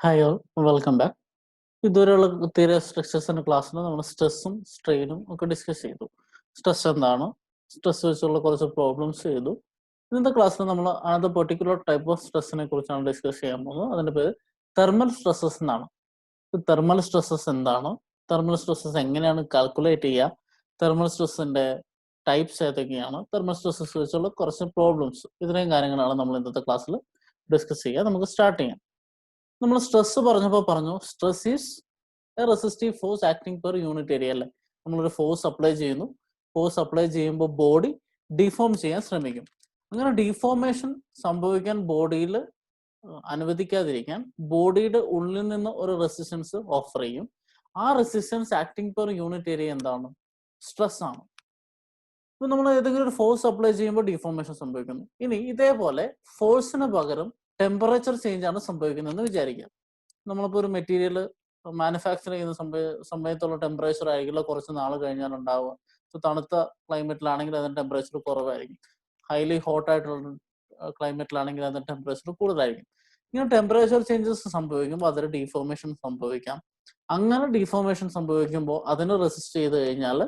Hi all, welcome back. ഇതുവരെയുള്ള theory of സ്ട്രക്ചേഴ്സിന്റെ ക്ലാസ്സിൽ നമ്മൾ സ്ട്രെസ്സും സ്ട്രെയിനും ഒക്കെ ഡിസ്കസ് ചെയ്തു. സ്ട്രെസ് എന്താണ്, സ്ട്രെസ് വെച്ചുള്ള കുറച്ച് പ്രോബ്ലംസ് ചെയ്തു. ഇന്നത്തെ ക്ലാസ്സിൽ നമ്മൾ അത് പെർട്ടിക്കുലർ ടൈപ്പ് ഓഫ് സ്ട്രെസ്സിനെ കുറിച്ചാണ് ഡിസ്കസ് ചെയ്യാൻ പോകുന്നത്. അതിന്റെ പേര് തെർമൽ സ്ട്രെസ്സസ് എന്നാണ്. തെർമൽ സ്ട്രെസ്സസ് എന്താണ്, തെർമൽ സ്ട്രെസ്സസ് എങ്ങനെയാണ് കാൽക്കുലേറ്റ് ചെയ്യുക, തെർമൽ സ്ട്രെസ്സിന്റെ ടൈപ്സ് ഏതൊക്കെയാണ്, തെർമൽ സ്ട്രെസ്സസ് വെച്ചുള്ള കുറച്ച് പ്രോബ്ലംസ്, ഇത്രയും കാര്യങ്ങളാണ് നമ്മൾ ഇന്നത്തെ ക്ലാസ്സിൽ ഡിസ്കസ് ചെയ്യുക. നമുക്ക് സ്റ്റാർട്ട് ചെയ്യാം. നമ്മൾ സ്ട്രെസ് പറഞ്ഞപ്പോൾ പറഞ്ഞു stress is A resistive force acting per unit area അല്ലേ. നമ്മളൊരു ഫോഴ്സ് അപ്ലൈ ചെയ്യുന്നു, ഫോഴ്സ് അപ്ലൈ ചെയ്യുമ്പോൾ ബോഡി ഡിഫോം ചെയ്യാൻ ശ്രമിക്കും. അങ്ങനെ ഡിഫോർമേഷൻ സംഭവിക്കാൻ ബോഡിയിൽ അനുവദിക്കാതിരിക്കാൻ ബോഡിയുടെ ഉള്ളിൽ നിന്ന് ഒരു റെസിസ്റ്റൻസ് ഓഫർ ചെയ്യും. ആ resistance acting per unit area എന്താണ്? സ്ട്രെസ് ആണ്. ഇപ്പൊ നമ്മൾ ഏതെങ്കിലും ഒരു ഫോഴ്സ് അപ്ലൈ ചെയ്യുമ്പോൾ ഡിഫോർമേഷൻ സംഭവിക്കുന്നു. ഇനി ഇതേപോലെ ഫോഴ്സിന് പകരം ടെമ്പറേച്ചർ ചേഞ്ച് ആണ് സംഭവിക്കുന്നതെന്ന് വിചാരിക്കാം. നമ്മളിപ്പോൾ ഒരു മെറ്റീരിയൽ മാനുഫാക്ചർ ചെയ്യുന്ന സമയത്തുള്ള ടെമ്പറേച്ചർ ആയിരിക്കില്ല കുറച്ച് നാൾ കഴിഞ്ഞാൽ ഉണ്ടാവുക. ഇപ്പോൾ തണുത്ത ക്ലൈമറ്റിലാണെങ്കിൽ അതിന്റെ ടെമ്പറേച്ചർ കുറവായിരിക്കും, ഹൈലി ഹോട്ട് ആയിട്ടുള്ള ക്ലൈമറ്റിലാണെങ്കിൽ അതിന്റെ ടെമ്പറേച്ചർ കൂടുതലായിരിക്കും. ഇങ്ങനെ ടെമ്പറേച്ചർ ചേഞ്ചസ് സംഭവിക്കുമ്പോൾ അതിന് ഡീഫോർമേഷൻ സംഭവിക്കാം. അങ്ങനെ ഡീഫോർമേഷൻ സംഭവിക്കുമ്പോൾ അതിനെ റെസിസ്റ്റ് ചെയ്ത് കഴിഞ്ഞാൽ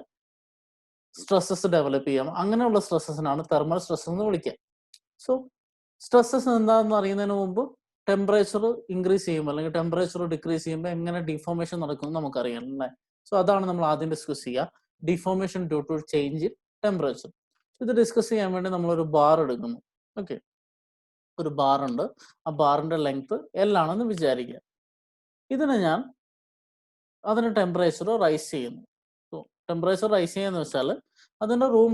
സ്ട്രെസ്സസ് ഡെവലപ്പ് ചെയ്യാം. അങ്ങനെയുള്ള സ്ട്രെസ്സസിനാണ് തെർമൽ സ്ട്രെസ് എന്ന് വിളിക്കുക. സോ സ്ട്രെസ്സസ് എന്താണെന്ന് അറിയുന്നതിന് മുമ്പ് ടെമ്പറേച്ചർ ഇൻക്രീസ് ചെയ്യുമ്പോൾ അല്ലെങ്കിൽ ടെമ്പറേച്ചർ ഡിക്രീസ് ചെയ്യുമ്പോൾ എങ്ങനെ ഡിഫോർമേഷൻ നടക്കും നമുക്കറിയാം അല്ലേ. സോ അതാണ് നമ്മൾ ആദ്യം ഡിസ്കസ് ചെയ്യുക, deformation due to change in temperature. ഇത് ഡിസ്കസ് ചെയ്യാൻ വേണ്ടി നമ്മളൊരു ബാർ എടുക്കുന്നു. ഓക്കെ, ഒരു ബാർ ഉണ്ട്, ആ ബാറിന്റെ ലെങ്ത് L ആണെന്ന് വിചാരിക്കുക. ഇതിനെ ഞാൻ അതിന് ടെമ്പറേച്ചർ റൈസ് ചെയ്യുന്നു. സോ ടെമ്പറേച്ചർ റൈസ് ചെയ്യാന്ന് വെച്ചാൽ അതിന്റെ റൂം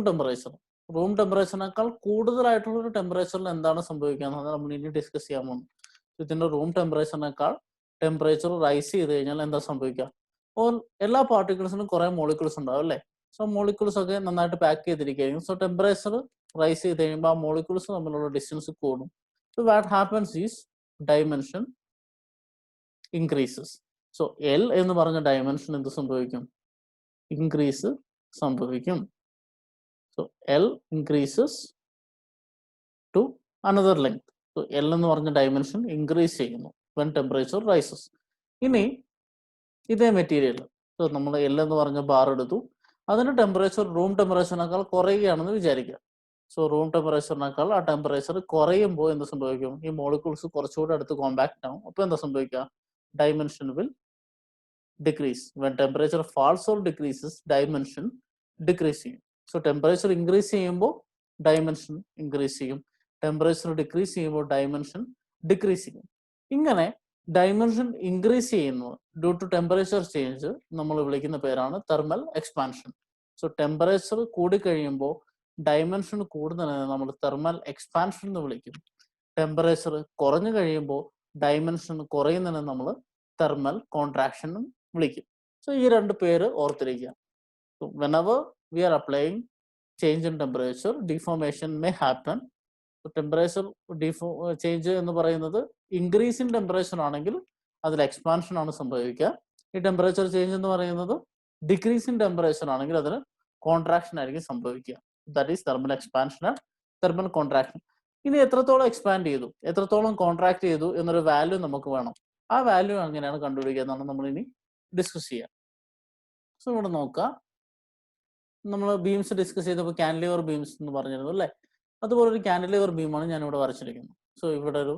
ടെമ്പറേച്ചറിനേക്കാൾ കൂടുതലായിട്ടുള്ള ഒരു ടെമ്പറേച്ചറിൽ എന്താണ് സംഭവിക്കുക എന്നത് നമ്മൾ ഇനി ഡിസ്കസ് ചെയ്യാൻ പോകുന്നു. ഇതിന്റെ റൂം ടെമ്പറേച്ചറിനേക്കാൾ ടെമ്പറേച്ചർ റൈസ് ചെയ്ത് കഴിഞ്ഞാൽ എന്താ സംഭവിക്കുക? എല്ലാ പാർട്ടിക്കിൾസിനും കുറെ മോളിക്യൂൾസ് ഉണ്ടാവും അല്ലേ. സോ മോളിക്യൂൾസ് ഒക്കെ നന്നായിട്ട് പാക്ക് ചെയ്തിരിക്കുകയായിരിക്കും. സോ ടെമ്പറേച്ചർ റൈസ് ചെയ്ത് കഴിയുമ്പോൾ ആ മോളിക്യൂൾസ് തമ്മിലുള്ള ഡിസ്റ്റൻസ് കൂടും. So what happens is dimension increases. So L എന്ന് പറഞ്ഞ ഡയമെൻഷൻ എന്ത് സംഭവിക്കും? ഇൻക്രീസ് സംഭവിക്കും. So L increases to another length. So L എന്ന് പറഞ്ഞ ഡയമെൻഷൻ ഇൻക്രീസ് ചെയ്യുന്നു വെൻ ടെമ്പറേച്ചർ റൈസസ്. ഇനി ഇതേ മെറ്റീരിയൽ, സോ നമ്മൾ എൽ എന്ന് പറഞ്ഞ ബാർ എടുത്തു, അതിന് ടെമ്പറേച്ചർ റൂം ടെമ്പറേച്ചറിനേക്കാൾ കുറയുകയാണെന്ന് വിചാരിക്കുക. സോ റൂം ടെമ്പറേച്ചറിനേക്കാൾ ആ ടെമ്പറേച്ചർ കുറയുമ്പോൾ എന്ത് സംഭവിക്കും? ഈ മോളിക്യൂൾസ് കുറച്ചുകൂടെ അടുത്ത് കോമ്പാക്ട് ആവും. അപ്പോൾ എന്താ സംഭവിക്കുക? Dimension will decrease. When temperature falls or decreases, dimension decrease ചെയ്യും. സോ ടെമ്പറേച്ചർ ഇൻക്രീസ് ചെയ്യുമ്പോൾ ഡയമെൻഷൻ ഇൻക്രീസ് ചെയ്യും, ടെമ്പറേച്ചർ ഡിക്രീസ് ചെയ്യുമ്പോൾ ഡയമെൻഷൻ ഡിക്രീസ് ചെയ്യും. ഇങ്ങനെ ഡയമെൻഷൻ ഇൻക്രീസ് ചെയ്യുന്നത് ഡ്യൂ ടു ടെമ്പറേച്ചർ ചേഞ്ച് നമ്മൾ വിളിക്കുന്ന പേരാണ് തെർമൽ എക്സ്പാൻഷൻ. സോ ടെമ്പറേച്ചർ കൂടിക്കഴിയുമ്പോൾ ഡയമെൻഷൻ കൂടുന്നതിനെ നമ്മൾ തെർമൽ എക്സ്പാൻഷൻ എന്ന് വിളിക്കും. ടെമ്പറേച്ചർ കുറഞ്ഞു കഴിയുമ്പോൾ ഡയമെൻഷൻ കുറയുന്നതിനെ നമ്മൾ തെർമൽ കോൺട്രാക്ഷൻ വിളിക്കും. സോ ഈ രണ്ട് പേര് ഓർത്തിരിക്കുക. whenever we are applying change in temperature, deformation may happen. Temperature change എന്ന് പറയുന്നത് ഇൻക്രീസ് ഇൻ ടെമ്പറേച്ചർ ആണെങ്കിൽ അതിൽ എക്സ്പാൻഷൻ ആണ് സംഭവിക്കുക. ഈ ടെമ്പറേച്ചർ ചേഞ്ച് എന്ന് പറയുന്നത് ഡിക്രീസ് ഇൻ ടെമ്പറേച്ചർ ആണെങ്കിൽ അതിന് കോൺട്രാക്ഷൻ ആയിരിക്കും സംഭവിക്കുക. That is thermal expansion and thermal contraction. ഇനി എത്രത്തോളം എക്സ്പാൻഡ് ചെയ്തു, എത്രത്തോളം കോൺട്രാക്ട് ചെയ്തു എന്നൊരു വാല്യൂ നമുക്ക് വേണം. ആ വാല്യൂ എങ്ങനെയാണ് കണ്ടുപിടിക്കുക എന്നാണ് നമ്മൾ ഇനി ഡിസ്കസ് ചെയ്യാം. സോ ഇവിടെ നോക്കുക, നമ്മൾ ബീംസ് ഡിസ്കസ് ചെയ്തപ്പോൾ കാൻഡിലിവർ ബീംസ് എന്ന് പറഞ്ഞിരുന്നു അല്ലേ. അതുപോലെ ഒരു കാൻഡിലിവർ ബീമാണ് ഞാൻ ഇവിടെ വരച്ചിരിക്കുന്നത്. സോ ഇവിടെ ഒരു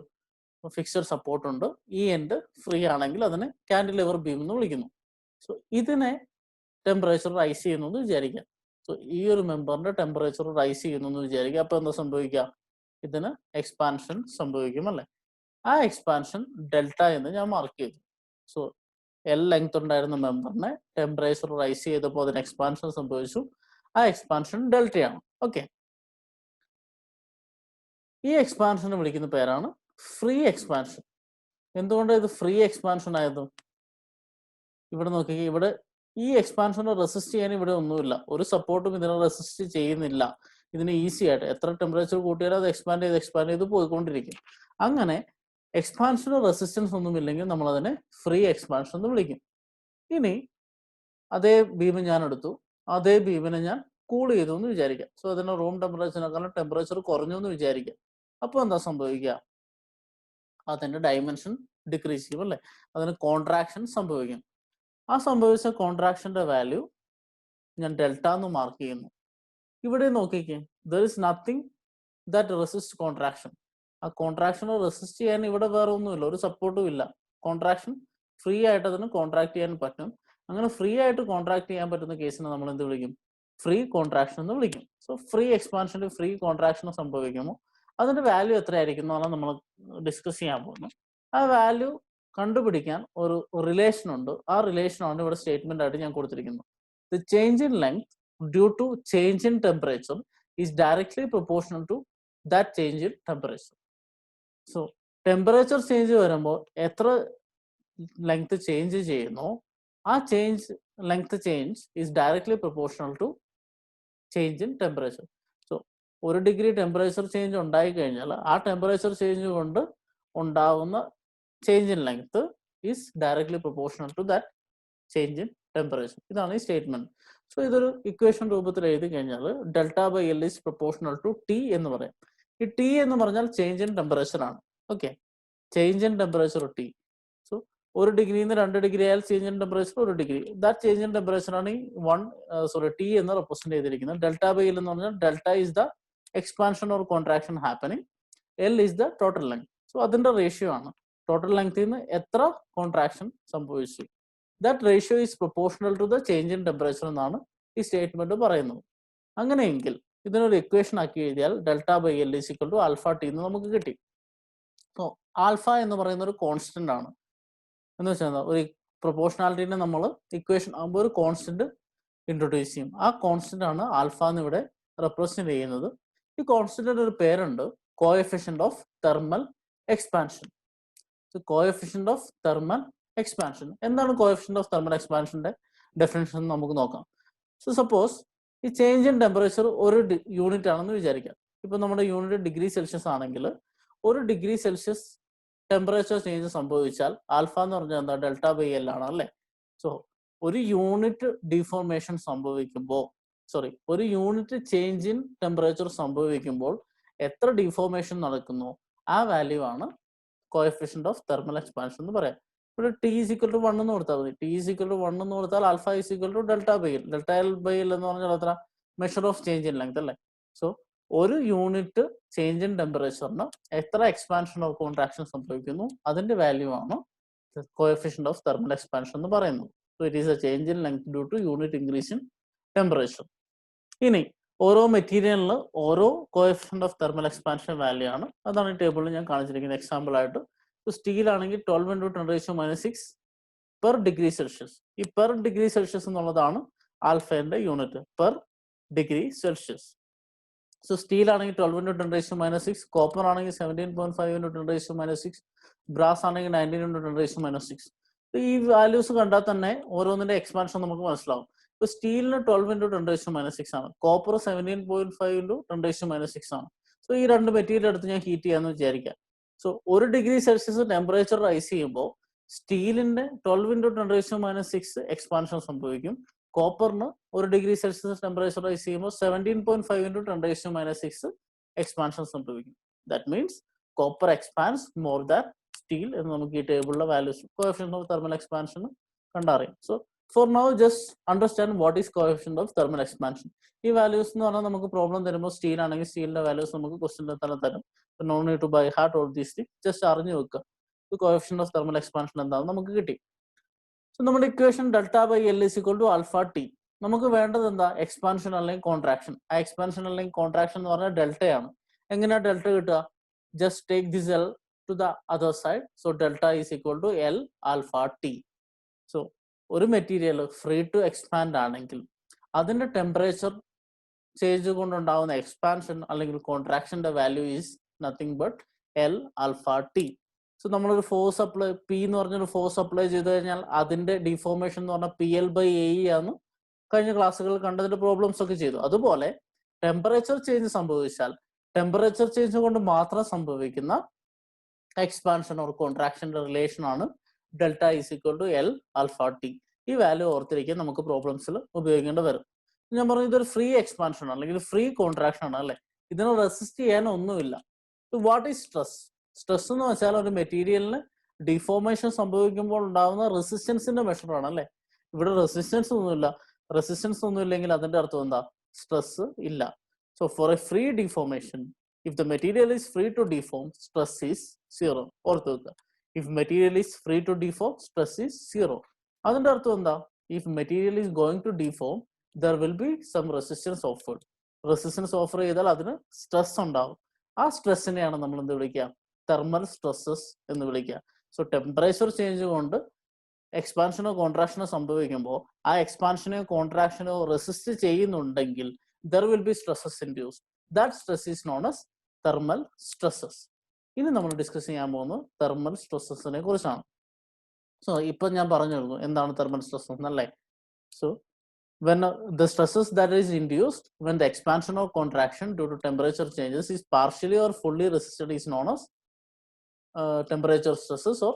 ഫിക്സഡ് സപ്പോർട്ട് ഉണ്ട്, ഈ എൻഡ് ഫ്രീ ആണെങ്കിൽ അതിനെ കാൻഡിലിവർ ബീം എന്ന് വിളിക്കുന്നു. സോ ഇതിനെ ടെമ്പറേച്ചർ റൈസ് ചെയ്യുന്നു എന്ന് വിചാരിക്കാം. സോ ഈ ഒരു മെമ്പറിന്റെ ടെമ്പറേച്ചർ റൈസ് ചെയ്യുന്നു എന്ന് വിചാരിക്കുക. അപ്പൊ എന്താ സംഭവിക്കുക? ഇതിന് എക്സ്പാൻഷൻ സംഭവിക്കും അല്ലേ. ആ എക്സ്പാൻഷൻ ഡെൽറ്റ എന്ന് ഞാൻ മാർക്ക് ചെയ്തു. സോ എൽ ലെങ്ത് ഉണ്ടായിരുന്ന മെമ്പറിനെ ടെമ്പറേച്ചർ റൈസ് ചെയ്തപ്പോൾ അതിന് എക്സ്പാൻഷൻ സംഭവിച്ചു. ആ എക്സ്പാൻഷൻ ഡെൽറ്റയാണ്. ഓക്കെ, ഈ എക്സ്പാൻഷനെ വിളിക്കുന്ന പേരാണ് ഫ്രീ എക്സ്പാൻഷൻ. എന്തുകൊണ്ടാണ് ഇത് ഫ്രീ എക്സ്പാൻഷൻ ആയത്? ഇവിടെ നോക്കിക്കുക, ഇവിടെ ഈ എക്സ്പാൻഷനെ റെസിസ്റ്റ് ചെയ്യാൻ ഇവിടെ ഒന്നുമില്ല, ഒരു സപ്പോർട്ടും ഇതിനെ റെസിസ്റ്റ് ചെയ്യുന്നില്ല. ഇതിന് ഈസി ആയിട്ട് എത്ര ടെമ്പറേച്ചർ കൂട്ടിയാലും അത് എക്സ്പാൻഡ് ചെയ്ത് പോയിക്കൊണ്ടിരിക്കും. അങ്ങനെ എക്സ്പാൻഷന് റെസിസ്റ്റൻസ് ഒന്നുമില്ലെങ്കിൽ നമ്മൾ അതിനെ ഫ്രീ എക്സ്പാൻഷൻ എന്ന് വിളിക്കും. ഇനി അതേ ബീം ഞാൻ എടുത്തു, അതേ ബീമിനെ ഞാൻ കൂൾ ചെയ്തു എന്ന് വിചാരിക്കാം. സോ അതിന്റെ റൂം ടെമ്പറേച്ചറിനേക്കാളും ടെമ്പറേച്ചർ കുറഞ്ഞു എന്ന് വിചാരിക്കാം. അപ്പോൾ എന്താ സംഭവിക്കുക? അതിന്റെ ഡയമെൻഷൻ ഡിക്രീസ് ചെയ്യും അല്ലേ, അതിന് കോൺട്രാക്ഷൻ സംഭവിക്കും. ആ സംഭവിച്ച കോൺട്രാക്ഷന്റെ വാല്യൂ ഞാൻ ഡെൽറ്റ എന്ന് മാർക്ക് ചെയ്യുന്നു. ഇവിടെ നോക്കിക്കേ, there is nothing that resist contraction. ആ കോൺട്രാക്ഷനെ റെസിസ്റ്റ് ചെയ്യാൻ ഇവിടെ വേറെ ഒന്നുമില്ല, ഒരു സപ്പോർട്ടും ഇല്ല. കോൺട്രാക്ഷൻ ഫ്രീ ആയിട്ട് അതിന് കോൺട്രാക്ട് ചെയ്യാൻ പറ്റും. അങ്ങനെ ഫ്രീ ആയിട്ട് കോൺട്രാക്ട് ചെയ്യാൻ പറ്റുന്ന കേസിനെ നമ്മൾ എന്ത് വിളിക്കും? ഫ്രീ കോൺട്രാക്ഷൻ എന്ന് വിളിക്കും. സോ ഫ്രീ എക്സ്പാൻഷന് ഫ്രീ കോൺട്രാക്ഷൻ സംഭവിക്കുമോ അതിന്റെ വാല്യൂ എത്രയായിരിക്കും എന്നാണ് നമ്മൾ ഡിസ്കസ് ചെയ്യാൻ പോകുന്നത്. ആ വാല്യൂ കണ്ടുപിടിക്കാൻ ഒരു റിലേഷൻ ഉണ്ട്. ആ റിലേഷനാണ് ഇവിടെ സ്റ്റേറ്റ്മെന്റ് ആയിട്ട് ഞാൻ കൊടുത്തിരിക്കുന്നത്. The change in length due to change in temperature is directly proportional to that change in temperature. So temperature change വരുമ്പോൾ എത്ര ലെങ്ത് ചേഞ്ച് ചെയ്യുന്നു, ആ length change is directly proportional to change in temperature. So 1 degree temperature change ഉണ്ടായി കഴിഞ്ഞാൽ ആ temperature change കൊണ്ട് ഉണ്ടാവുന്ന change in length is directly proportional to that change in temperature. ഇതാണ് ഈ സ്റ്റേറ്റ്മെന്റ്. സോ ഇതൊരു ഇക്വേഷൻ രൂപത്തിൽ എഴുതി കഴിഞ്ഞാൽ delta by L is proportional to T എന്ന് പറയാം. ഈ ടി എന്ന് പറഞ്ഞാൽ ചേഞ്ച് ഇൻ ടെമ്പറേച്ചർ ആണ്. Okay, change in temperature T. So 1 ഡിഗ്രിയിൽ നിന്ന് 2 ഡിഗ്രി ആയാൽ change in temperature 1 degree. That change in temperature ആണ് ഈ ടി എന്ന് റെപ്രസെന്റ് ചെയ്തിരിക്കുന്നത്. ഡെൽറ്റ ബൈ എൽ എന്ന് പറഞ്ഞാൽ delta is the expansion or contraction happening, L is the total length. So അതിന്റെ റേഷ്യോ ആണ്. ടോട്ടൽ ലെങ്ത്തിൽ നിന്ന് എത്ര കോൺട്രാക്ഷൻ സംഭവിച്ചു, that ratio is proportional to the change in temperature എന്നാണ് ഈ സ്റ്റേറ്റ്മെന്റ് പറയുന്നത്. അങ്ങനെയെങ്കിൽ ഇതിനൊരു ഇക്വേഷൻ ആക്കി എഴുതിയാൽ delta by L is equal to alpha T എന്ന് നമുക്ക് കിട്ടി. സോ ആൽഫ എന്ന് പറയുന്ന ഒരു കോൺസ്റ്റന്റ് ആണ്. എന്ന് വെച്ചാൽ ഒരു പ്രൊപ്പോർഷണാലിറ്റിനെ നമ്മൾ ഇക്വേഷൻ ആകുമ്പോൾ ഒരു കോൺസ്റ്റന്റ് ഇൻട്രൊഡ്യൂസ് ചെയ്യും. ആ കോൺസ്റ്റന്റ് ആണ് ആൽഫ എന്ന് ഇവിടെ റെപ്രസെന്റ് ചെയ്യുന്നത്. ഈ കോൺസ്റ്റന്റിന്റെ ഒരു പേരുണ്ട്, coefficient of thermal expansion. Coefficient of thermal expansion. എന്താണ് കോഎഫിഷ്യന്റ് ഓഫ് തെർമൽ എക്സ്പാൻഷന്റെ ഡെഫിനിഷൻ നമുക്ക് നോക്കാം. സോ സപ്പോസ് ഈ ചേഞ്ച് ഇൻ ടെമ്പറേച്ചർ ഒരു യൂണിറ്റ് ആണെന്ന് വിചാരിക്കാം. ഇപ്പൊ നമ്മുടെ യൂണിറ്റ് ഡിഗ്രി സെൽഷ്യസ് ആണെങ്കിൽ 1 ഡിഗ്രി സെൽഷ്യസ് ടെമ്പറേച്ചർ ചേഞ്ച് സംഭവിച്ചാൽ ആൽഫ എന്ന് പറഞ്ഞാൽ എന്താ? ഡെൽറ്റ ബൈ എൽ ആണ് അല്ലേ. സോ ഒരു യൂണിറ്റ് ഡിഫോർമേഷൻ സംഭവിക്കുമ്പോൾ, ഒരു യൂണിറ്റ് ചേഞ്ച് ഇൻ ടെമ്പറേച്ചർ സംഭവിക്കുമ്പോൾ എത്ര ഡിഫോർമേഷൻ നടക്കുന്നു ആ വാല്യൂ ആണ് കോഎഫിഷ്യന്റ് ഓഫ് തെർമൽ എക്സ്പാൻഷൻ എന്ന് പറയാം. ഇവിടെ ടി ഈസ് ഈക്വൽ ടു 1 എന്ന് കൊടുത്താൽ മതി. ടി ഈസ് ഈക്വൽ ടു 1 എന്ന് കൊടുത്താൽ alpha is equal to delta by L. Delta L by L എന്ന് പറഞ്ഞാൽ എത്ര? Measure of change in length അല്ലേ. സോ ഒരു യൂണിറ്റ് ചേഞ്ച് ഇൻ ടെമ്പറേച്ചറിന് എത്ര എക്സ്പാൻഷൻ ഓഫ് കോൺട്രാക്ഷൻ സംഭവിക്കുന്നു അതിന്റെ വാല്യൂ ആണ് കോഎഫിഷ്യന്റ് ഓഫ് തെർമൽ എക്സ്പാൻഷൻ എന്ന് പറയുന്നത്. So it is A change in length due two unit increase in temperature. ഇനി ഓരോ മെറ്റീരിയലിന് ഓരോ coefficient of thermal expansion value ആണ്. അതാണ് ഈ ടേബിളിൽ ഞാൻ കാണിച്ചിരിക്കുന്നത് എക്സാമ്പിൾ ആയിട്ട്. സ്റ്റീൽ ആണെങ്കിൽ 12 × 10⁻⁶ പെർ ഡിഗ്രി സെൽഷ്യസ്. ഈ പെർ ഡിഗ്രി സെൽഷ്യസ് എന്നുള്ളതാണ് ആൽഫയുടെ unit, per degree Celsius. So steel ആണെങ്കിൽ 12 × 10⁻⁶, കോപ്പർ ആണെങ്കിൽ 17.5 × 10⁻⁶, ബ്രാസ് ആണെങ്കിൽ 19 × 10⁻⁶. ഈ വാല്യൂസ് കണ്ടാൽ തന്നെ ഓരോന്നിന്റെ എക്സ്പാൻഷൻ നമുക്ക് മനസ്സിലാവും. ഇപ്പൊ സ്റ്റീലിന് 12 × 10⁻⁶ ആണ്, കോപ്പർ 17.5 × 10⁻⁶ ആണ്. സോ ഈ രണ്ട് മെറ്റീരിയൽ എടുത്ത് ഞാൻ ഹീറ്റ് ചെയ്യാന്ന് വിചാരിക്കാം. So 1 degree Celsius temperature rise ചെയ്യുമ്പോൾ സ്റ്റീലിന്റെ 12 × 10⁻⁶ എക്സ്പാൻഷൻ സംഭവിക്കും. കോപ്പറിന് 1 ഡിഗ്രി സെൽഷ്യസ് ടെമ്പറേച്ചർ റൈസ് ചെയ്യുമ്പോൾ 17.5 × 10⁻⁶ എക്സ്പാൻഷൻ സംഭവിക്കും. That means copper expands more than steel എന്ന് നമുക്ക് ഈ ടേബിളിലെ values coefficient of thermal expansion കണ്ടറിയാം. So for now just understand what is coefficient of thermal expansion. ഈ വാല്യൂസ് എന്ന് പറഞ്ഞാൽ നമുക്ക് പ്രോബ്ലം തരുമ്പോൾ സ്റ്റീൽ ആണെങ്കിൽ സ്റ്റീലിന്റെ വാല്യൂസ് നമുക്ക് ക്വസ്റ്റ്യൻ തന്നെ തരും. No need to by heart all these things, just അറിഞ്ഞു വെക്കുക. കോഎഫിഷ്യന്റ് ഓഫ് തെർമൽ എക്സ്പാൻഷൻ എന്താണെന്ന് നമുക്ക് കിട്ടി. സോ നമ്മുടെ equation delta by L is equal to alpha T. നമുക്ക് വേണ്ടത് എന്താ? എക്സ്പാൻഷൻ അല്ലെങ്കിൽ കോൺട്രാക്ഷൻ. ആ എക്സ്പാൻഷൻ അല്ലെങ്കിൽ കോൺട്രാക്ഷൻ എന്ന് പറഞ്ഞാൽ ഡെൽറ്റയാണ്. എങ്ങനെയാ ഡെൽറ്റ കിട്ടുക? Just take this L to the other side. So delta is equal to L alpha T. So ഒരു മെറ്റീരിയൽ ഫ്രീ ടു എക്സ്പാൻഡ് ആണെങ്കിൽ അതിന്റെ ടെമ്പറേച്ചർ ചേഞ്ച് കൊണ്ടുണ്ടാവുന്ന എക്സ്പാൻഷൻ അല്ലെങ്കിൽ കോൺട്രാക്ഷന്റെ value is nothing but L alpha T. So നമ്മളൊരു force apply, P എന്ന് പറഞ്ഞൊരു force apply ചെയ്ത് കഴിഞ്ഞാൽ അതിന്റെ ഡിഫോർമേഷൻ എന്ന് പറഞ്ഞാൽ PL/AE ആണ്. കഴിഞ്ഞ ക്ലാസ്സുകളിൽ കണ്ടതിന്റെ പ്രോബ്ലംസ് ഒക്കെ ചെയ്തു. അതുപോലെ ടെമ്പറേച്ചർ ചേഞ്ച് സംഭവിച്ചാൽ ടെമ്പറേച്ചർ ചേഞ്ച് കൊണ്ട് മാത്രം സംഭവിക്കുന്ന എക്സ്പാൻഷൻ ഓർ കോൺട്രാക്ഷന്റെ റിലേഷൻ ആണ് delta is equal to L alpha T. ഈ വാല്യൂ ഓർത്തിരിക്കാൻ നമുക്ക് പ്രോബ്ലംസിൽ ഉപയോഗിക്കേണ്ടി വരും. ഞാൻ പറഞ്ഞു ഇതൊരു ഫ്രീ എക്സ്പാൻഷൻ അല്ലെങ്കിൽ ഫ്രീ കോൺട്രാക്ഷൻ ആണ് അല്ലെ. ഇതിനെ റെസിസ്റ്റ് ചെയ്യാൻ ഒന്നുമില്ല. What is stress? സ്ട്രെസ് എന്ന് വെച്ചാൽ ഒരു മെറ്റീരിയലിന് ഡിഫോർമേഷൻ സംഭവിക്കുമ്പോൾ ഉണ്ടാകുന്ന റെസിസ്റ്റൻസിന്റെ മെഷറാണ് അല്ലെ. ഇവിടെ റെസിസ്റ്റൻസ് ഒന്നും ഇല്ലെങ്കിൽ അതിന്റെ അർത്ഥം എന്താ? സ്ട്രെസ് ഇല്ല. So for a free deformation, if the material is free to deform, stress is zero. ഓർത്ത് വെക്കുക, if material is free to deform, stress is zero. അതിന്റെ അർത്ഥം എന്താ? If material is going to deform, there will be some resistance offered. Resistance offer ചെയ്താൽ അതിന് stress ഉണ്ടാവും. ആ സ്ട്രെസ്സിനെയാണ് നമ്മൾ എന്ത് വിളിക്കുക? തെർമൽ സ്ട്രെസ്സസ് എന്ന് വിളിക്കുക. സോ ടെമ്പറേച്ചർ ചേഞ്ച് കൊണ്ട് എക്സ്പാൻഷനോ കോൺട്രാക്ഷനോ സംഭവിക്കുമ്പോൾ ആ എക്സ്പാൻഷനോ കോൺട്രാക്ഷനോ റെസിസ്റ്റ് ചെയ്യുന്നുണ്ടെങ്കിൽ there will B stresses induced. That stress is known as thermal stresses. ഇനി നമ്മൾ ഡിസ്കസ് ചെയ്യാൻ പോകുന്നത് തെർമൽ സ്ട്രെസ്സസിനെ കുറിച്ചാണ്. സോ ഇപ്പൊ ഞാൻ പറഞ്ഞിരുന്നു എന്താണ് തെർമൽ സ്ട്രെസ് എന്നല്ലേ. So when the stresses that is induced when the expansion or contraction due to temperature changes is partially or fully resisted is known as temperature stresses or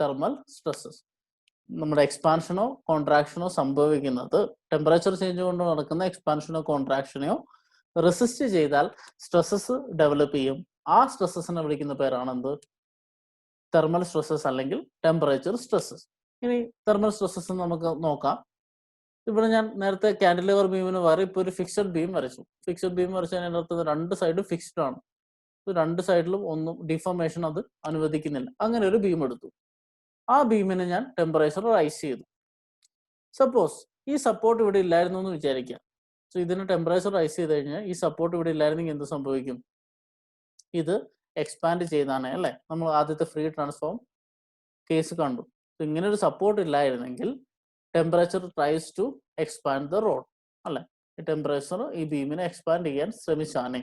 thermal stresses. നമ്മുടെ എക്സ്പാൻഷനോ കോൺട്രാക്ഷനോ സംഭവിക്കുന്നത് temperature change കൊണ്ട് നടക്കുന്ന എക്സ്പാൻഷനോ കോൺട്രാക്ഷനെയോ resist ചെയ്താൽ stresses develop ചെയ്യും. ആ സ്ട്രെസ്സസിനെ വിളിക്കുന്ന പേരാണ് എന്ത്? തെർമൽ സ്ട്രെസ്സസ് അല്ലെങ്കിൽ ടെമ്പറേച്ചർ സ്ട്രെസ്സസ്. ഇനി തെർമൽ സ്ട്രെസ്സസ് നമുക്ക് നോക്കാം. ഇവിടെ ഞാൻ നേരത്തെ കാൻഡിലിവർ ബീമിന് പകരം ഇപ്പോൾ ഒരു ഫിക്സഡ് ബീം വരച്ചു. ഫിക്സഡ് ബീം വരച്ചതിൻ്റെ അർത്ഥം രണ്ട് സൈഡും ഫിക്സ്ഡ് ആണ്. രണ്ട് സൈഡിലും ഒന്നും ഡിഫോർമേഷൻ അത് അനുവദിക്കുന്നില്ല. അങ്ങനെ ഒരു ബീം എടുത്തു. ആ ബീമിന് ഞാൻ ടെമ്പറേച്ചർ റൈസ് ചെയ്തു. സപ്പോസ് ഈ സപ്പോർട്ട് ഇവിടെ ഇല്ലായിരുന്നു എന്ന് വിചാരിക്കാം. സോ ഇതിന് ടെമ്പറേച്ചർ റൈസ് ചെയ്ത് കഴിഞ്ഞാൽ ഈ സപ്പോർട്ട് ഇവിടെ ഇല്ലായിരുന്നെങ്കിൽ എന്ത് സംഭവിക്കും? ഇത് എക്സ്പാൻഡ് ചെയ്താണ് അല്ലേ. നമ്മൾ ആദ്യത്തെ ഫ്രീ ട്രാൻസ്ഫോം കേസ് കണ്ടു. ഇങ്ങനെ ഒരു സപ്പോർട്ട് ഇല്ലായിരുന്നെങ്കിൽ temperature tries to expand the rod അല്ലെ. ഈ ടെമ്പറേച്ചർ ഈ ബീമിനെ എക്സ്പാൻഡ് ചെയ്യാൻ ശ്രമിച്ചാണ്.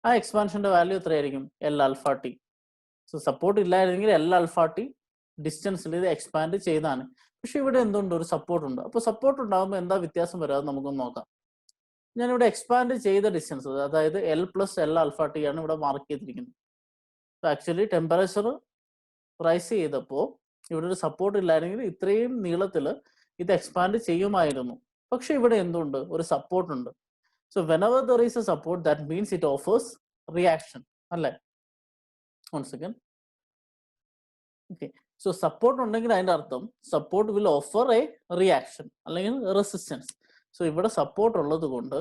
ആ എക്സ്പാൻഷന്റെ വാല്യൂ എത്രയായിരിക്കും? L alpha T. So support ഇല്ലായിരുന്നെങ്കിൽ എൽ ആൽഫ ടി ഡിസ്റ്റൻസിൽ ഇത് എക്സ്പാൻഡ് ചെയ്താണ്. പക്ഷെ ഇവിടെ എന്തുണ്ട്? ഒരു സപ്പോർട്ട് ഉണ്ട്. അപ്പോൾ സപ്പോർട്ട് ഉണ്ടാകുമ്പോൾ എന്താ വ്യത്യാസം വരാതെ നമുക്കൊന്ന് നോക്കാം. ഞാനിവിടെ എക്സ്പാൻഡ് ചെയ്ത ഡിസ്റ്റൻസ്, അതായത് L plus L alpha T ആണ് ഇവിടെ മാർക്ക് ചെയ്തിരിക്കുന്നത്. സോ ആക്ച്വലി ടെമ്പറേച്ചർ റൈസ് ചെയ്തപ്പോൾ ഇവിടെ ഒരു സപ്പോർട്ട് ഇല്ലായിരുന്നെങ്കിൽ ഇത്രയും നീളത്തിൽ ഇത് എക്സ്പാൻഡ് ചെയ്യുമായിരുന്നു. പക്ഷെ ഇവിടെ എന്തുണ്ട്? ഒരു സപ്പോർട്ട് ഉണ്ട്. So whenever there is a support, that means it offers reaction അല്ലേ. One second. Okay, so support ഉണ്ടെങ്കിൽ അതിന്റെ അർത്ഥം support will offer A reaction അല്ലെങ്കിൽ റെസിസ്റ്റൻസ്. സോ ഇവിടെ സപ്പോർട്ട് ഉള്ളത് കൊണ്ട്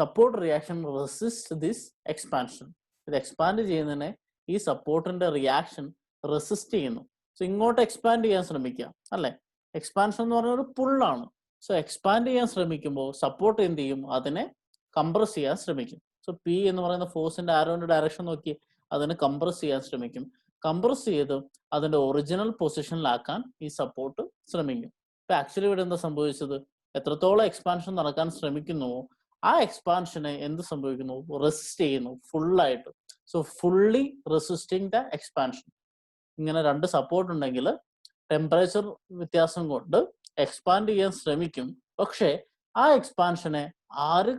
support reaction resist this expansion. ഇത് എക്സ്പാൻഡ് ചെയ്യുന്നതിനെ ഈ സപ്പോർട്ടിന്റെ റിയാക്ഷൻ റെസിസ്റ്റ് ചെയ്യുന്നു. സോ ഇങ്ങോട്ട് എക്സ്പാൻഡ് ചെയ്യാൻ ശ്രമിക്കുക അല്ലെ. എക്സ്പാൻഷൻ എന്ന് പറഞ്ഞ ഒരു പുള്ളാണ്. സോ എക്സ്പാൻഡ് ചെയ്യാൻ ശ്രമിക്കുമ്പോൾ സപ്പോർട്ട് എന്ത് ചെയ്യും? അതിനെ കംപ്രസ് ചെയ്യാൻ ശ്രമിക്കും. സോ പി എന്ന് പറയുന്ന ഫോഴ്സിന്റെ ആരോന്റെ ഡയറക്ഷൻ നോക്കി അതിനെ കംപ്രസ് ചെയ്യാൻ ശ്രമിക്കും. കംപ്രസ് ചെയ്ത് അതിന്റെ ഒറിജിനൽ പൊസിഷനിലാക്കാൻ ഈ സപ്പോർട്ട് ശ്രമിക്കും. ഇപ്പൊ ആക്ച്വലി ഇവിടെ എന്താ സംഭവിച്ചത്? എത്രത്തോളം എക്സ്പാൻഷൻ നടക്കാൻ ശ്രമിക്കുന്നുവോ ആ എക്സ്പാൻഷനെ എന്ത് സംഭവിക്കുന്നു? റെസിസ്റ്റ് ചെയ്യുന്നു ഫുള്ളായിട്ട്. So fully resisting the expansion. ഇങ്ങനെ രണ്ട് സപ്പോർട്ട് ഉണ്ടെങ്കിൽ ടെമ്പറേച്ചർ വ്യത്യാസം കൊണ്ട് എക്സ്പാൻഡ് ചെയ്യാൻ ശ്രമിക്കും. പക്ഷെ ആ എക്സ്പാൻഷനെ ആര്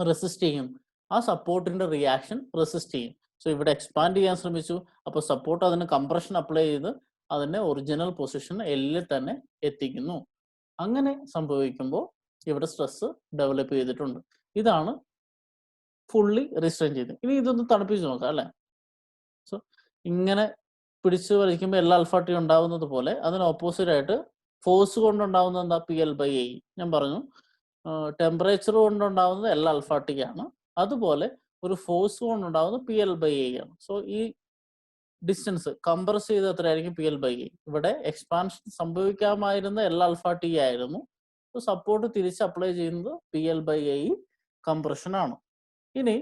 റെസിസ്റ്റ് ചെയ്യും? ആ സപ്പോർട്ടിന്റെ റിയാക്ഷൻ റെസിസ്റ്റ് ചെയ്യും. സോ ഇവിടെ എക്സ്പാൻഡ് ചെയ്യാൻ ശ്രമിച്ചു, അപ്പോൾ സപ്പോർട്ട് അതിന് കംപ്രഷൻ അപ്ലൈ ചെയ്ത് അതിനെ ഒറിജിനൽ പൊസിഷൻ എല്ലിൽ തന്നെ എത്തിക്കുന്നു. അങ്ങനെ സംഭവിക്കുമ്പോൾ ഇവിടെ സ്ട്രെസ് ഡെവലപ്പ് ചെയ്തിട്ടുണ്ട്. ഇതാണ് ഫുള്ളി റിസ്ട്രെയിൻ ചെയ്ത്. ഇനി ഇതൊന്ന് തണുപ്പിച്ച് നോക്കാം അല്ലെ. സോ ഇങ്ങനെ പിടിച്ചു വലിക്കുമ്പോൾ എൽ ആൽഫ ടി ഉണ്ടാവുന്നത് പോലെ അതിന് ഓപ്പോസിറ്റ് ആയിട്ട് ഫോഴ്സ് കൊണ്ടുണ്ടാവുന്നത് എന്താ? P L by A. ഞാൻ പറഞ്ഞു ടെമ്പറേച്ചർ കൊണ്ടുണ്ടാവുന്നത് എൽ ആൽഫ ടി ആണ്. അതുപോലെ ഒരു ഫോഴ്സ് കൊണ്ടുണ്ടാവുന്നത് പി എൽ ബൈ എ ആണ്. സോ ഈ ഡിസ്റ്റൻസ് കംപ്രസ് ചെയ്ത് എത്രയായിരിക്കും? P L by A. ഇവിടെ എക്സ്പാൻഷൻ സംഭവിക്കാമായിരുന്ന എൽ ആൽഫ ടി ആയിരുന്നു. സോ സപ്പോർട്ട് തിരിച്ച് അപ്ലൈ ചെയ്യുന്നത് P L by A compression ആണ്. ഇനി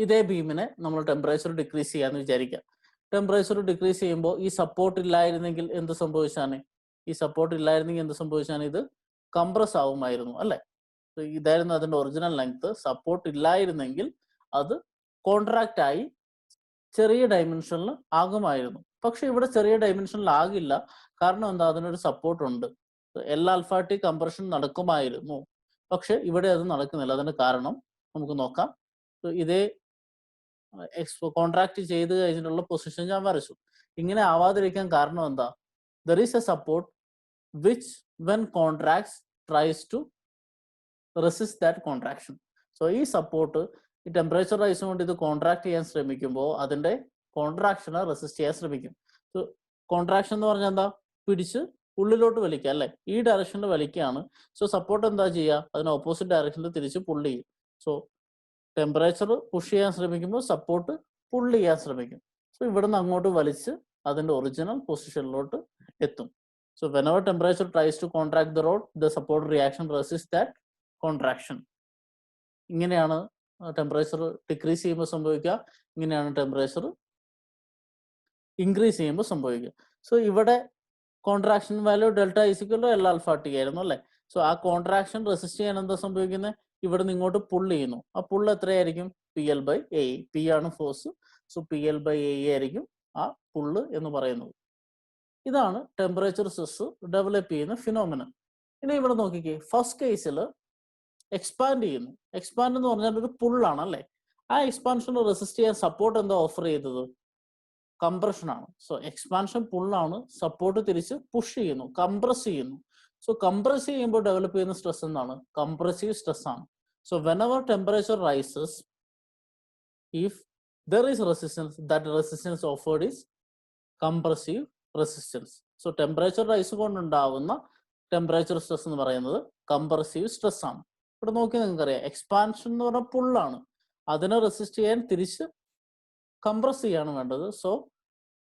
ഇതേ ബീമിനെ നമ്മൾ ടെമ്പറേച്ചർ ഡിക്രീസ് ചെയ്യാന്ന് വിചാരിക്കാം. ടെമ്പറേച്ചർ ഡിക്രീസ് ചെയ്യുമ്പോൾ ഈ സപ്പോർട്ട് ഇല്ലായിരുന്നെങ്കിൽ എന്ത് സംഭവിച്ചാണ്? ഈ സപ്പോർട്ട് ഇല്ലായിരുന്നെങ്കിൽ എന്ത് സംഭവിച്ചാണ്? ഇത് കംപ്രസ് ആവുമായിരുന്നു അല്ലെ. ഇതായിരുന്നു അതിന്റെ ഒറിജിനൽ ലെങ്ത്. സപ്പോർട്ട് ഇല്ലായിരുന്നെങ്കിൽ അത് കോൺട്രാക്റ്റ് ആയി ചെറിയ ഡയമെൻഷനിൽ ആകുമായിരുന്നു. പക്ഷെ ഇവിടെ ചെറിയ ഡയമെൻഷനിൽ ആകില്ല. കാരണം എന്താ? അതിനൊരു സപ്പോർട്ട് ഉണ്ട്. എൽ ആൽഫ ടി കംപ്രഷൻ നടക്കുമായിരുന്നു. പക്ഷെ ഇവിടെ അത് നടക്കുന്നില്ല. അതിന്റെ കാരണം നമുക്ക് നോക്കാം. ഇതേ കോൺട്രാക്ട് ചെയ്ത് കഴിഞ്ഞിട്ടുള്ള പൊസിഷൻ ഞാൻ വരച്ചു. ഇങ്ങനെ ആവാതിരിക്കാൻ കാരണം എന്താ? There is a support which when contracts tries to resist that contraction. So ഈ സപ്പോർട്ട് ഈ ടെമ്പറേച്ചർ റൈസ് കൊണ്ട് ഇത് കോൺട്രാക്ട് ചെയ്യാൻ ശ്രമിക്കുമ്പോൾ അതിന്റെ കോൺട്രാക്ഷനെ റെസിസ്റ്റ് ചെയ്യാൻ ശ്രമിക്കും. കോൺട്രാക്ഷൻ എന്ന് പറഞ്ഞാൽ എന്താ? പിടിച്ച് ഉള്ളിലോട്ട് വലിക്കുക അല്ലേ? ഈ ഡയറക്ഷനിൽ വലിക്കുകയാണ്. സോ സപ്പോർട്ട് എന്താ ചെയ്യുക? അതിന് ഓപ്പോസിറ്റ് ഡയറക്ഷനിൽ തിരിച്ച് പുള്ള് ചെയ്യും. സോ ടെമ്പറേച്ചർ പുഷ് ചെയ്യാൻ ശ്രമിക്കുമ്പോൾ സപ്പോർട്ട് പുള്ള് ചെയ്യാൻ ശ്രമിക്കും. സോ ഇവിടുന്ന് അങ്ങോട്ട് വലിച്ച് അതിന്റെ ഒറിജിനൽ പൊസിഷനിലോട്ട് എത്തും. So whenever temperature tries to contract the rod, the support reaction resists that contraction. ഇങ്ങനെയാണ് ടെമ്പറേച്ചർ ഡിക്രീസ് ചെയ്യുമ്പോൾ സംഭവിക്കുക, ഇങ്ങനെയാണ് ടെമ്പറേച്ചർ ഇൻക്രീസ് ചെയ്യുമ്പോൾ സംഭവിക്കുക. സോ ഇവിടെ contraction value delta equal L alpha T ആയിരുന്നു അല്ലേ? സോ ആ കോൺട്രാക്ഷൻ റെസിസ്റ്റ് ചെയ്യാൻ എന്താ സംഭവിക്കുന്നത്? ഇവിടെ നിന്ന് ഇങ്ങോട്ട് പുള്ള് ചെയ്യുന്നു. ആ പുള്ള് എത്രയായിരിക്കും? P L by A. P ആണ് force. So P L by A ആയിരിക്കും ആ പുള്ള് എന്ന് പറയുന്നത്. ഇതാണ് ടെമ്പറേച്ചർ സ്ട്രെസ് ഡെവലപ്പ് ചെയ്യുന്ന ഫിനോമിനൻ. ഇനി ഇവിടെ നോക്കിക്കേ, ഫസ്റ്റ് കേസിൽ എക്സ്പാൻഡ് ചെയ്യുന്നു. എക്സ്പാൻഡ് എന്ന് പറഞ്ഞാൽ ഒരു പുള്ളാണ് അല്ലേ? ആ എക്സ്പാൻഷൻ റെസിസ്റ്റ് ചെയ്യാൻ സപ്പോർട്ട് എന്താ ഓഫർ ചെയ്തത്? കംപ്രഷൻ ആണ്. സോ എക്സ്പാൻഷൻ പുള്ളാണ്, സപ്പോർട്ട് തിരിച്ച് പുഷ് ചെയ്യുന്നു, കംപ്രസ് ചെയ്യുന്നു. സോ കംപ്രസ് ചെയ്യുമ്പോൾ ഡെവലപ്പ് ചെയ്യുന്ന സ്ട്രെസ് എന്താണ്? കംപ്രസീവ് സ്ട്രെസ് ആണ്. So whenever temperature rises, if there is resistance, that resistance offered is compressive resistance. So temperature rise കൊണ്ടുണ്ടാവുന്ന ടെമ്പറേച്ചർ സ്ട്രെസ് എന്ന് പറയുന്നത് കംപ്രസീവ് സ്ട്രെസ് ആണ്. ഇവിടെ നോക്കി നിങ്ങൾക്കറിയാം, എക്സ്പാൻഷൻ എന്ന് പറഞ്ഞാൽ പുള്ളാണ്, അതിനെ റെസിസ്റ്റ് ചെയ്യാൻ തിരിച്ച് കംപ്രസ് ചെയ്യാണ് വേണ്ടത്. So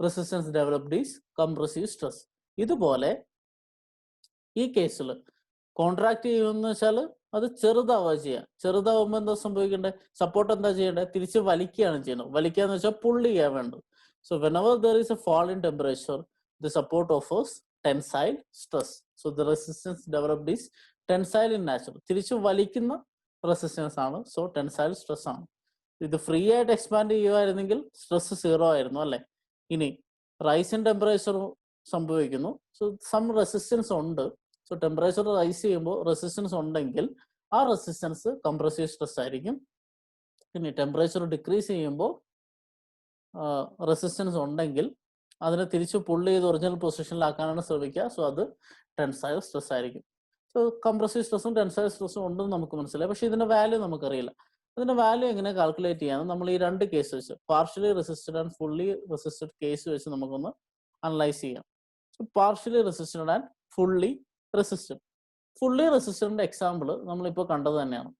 resistance developed is compressive stress. ഇതുപോലെ ഈ കേസിൽ കോൺട്രാക്ട് ചെയ്യുമെന്ന് വെച്ചാൽ അത് ചെറുതാവുക ചെയ്യുക. ചെറുതാവുമ്പോൾ എന്താ സംഭവിക്കേണ്ടത്? സപ്പോർട്ട് എന്താ ചെയ്യേണ്ടത്? തിരിച്ച് വലിക്കുകയാണ് ചെയ്യുന്നത്. വലിക്കുക എന്ന് വെച്ചാൽ പുള്ള് ചെയ്യാൻ വേണ്ടത്. So whenever there is a fall in temperature, the support offers tensile stress. So the resistance developed is tensile in nature. തിരിച്ചു വലിക്കുന്ന റെസിസ്റ്റൻസ് ആണ്. സോ ടെൻസൈൽ സ്ട്രെസ് ആണ്. ഇത് ഫ്രീ ആയിട്ട് എക്സ്പാൻഡ് ചെയ്യുമായിരുന്നെങ്കിൽ സ്ട്രെസ് 0 ആയിരുന്നു അല്ലേ? ഇനി റൈസ് ഇൻ ടെമ്പറേച്ചർ സംഭവിക്കുന്നു. സോ സം റെസിസ്റ്റൻസ് ഉണ്ട്. സോ ടെമ്പറേച്ചർ റൈസ് ചെയ്യുമ്പോൾ റെസിസ്റ്റൻസ് ഉണ്ടെങ്കിൽ ആ റെസിസ്റ്റൻസ് കംപ്രസീവ് സ്ട്രെസ് ആയിരിക്കും. ഇനി ടെമ്പറേച്ചർ ഡിക്രീസ് ചെയ്യുമ്പോൾ റെസിസ്റ്റൻസ് ഉണ്ടെങ്കിൽ അതിനെ തിരിച്ച് പുള്ള് ചെയ്ത് ഒറിജിനൽ പൊസിഷനിലാക്കാനാണ് ശ്രമിക്കുക. സോ അത് ടെൻസൈൽ സ്ട്രെസ് ആയിരിക്കും. സോ കംപ്രസീവ് സ്ട്രെസ്സും ടെൻസൈൽ സ്ട്രെസ്സും ഉണ്ടെന്ന് നമുക്ക് മനസ്സിലായി. പക്ഷേ ഇതിന്റെ വാല്യൂ നമുക്കറിയില്ല. ഇതിന്റെ വാല്യൂ എങ്ങനെ കാൽക്കുലേറ്റ് ചെയ്യാൻ നമ്മൾ ഈ രണ്ട് കേസ് വെച്ച്, partially resisted and fully resisted case വെച്ച് നമുക്കൊന്ന് അനലൈസ് ചെയ്യാം. So partially resisted and fully resisted. Fully റെസിസ്റ്റഡിന്റെ എക്സാമ്പിൾ നമ്മളിപ്പോൾ കണ്ടത് തന്നെയാണ്.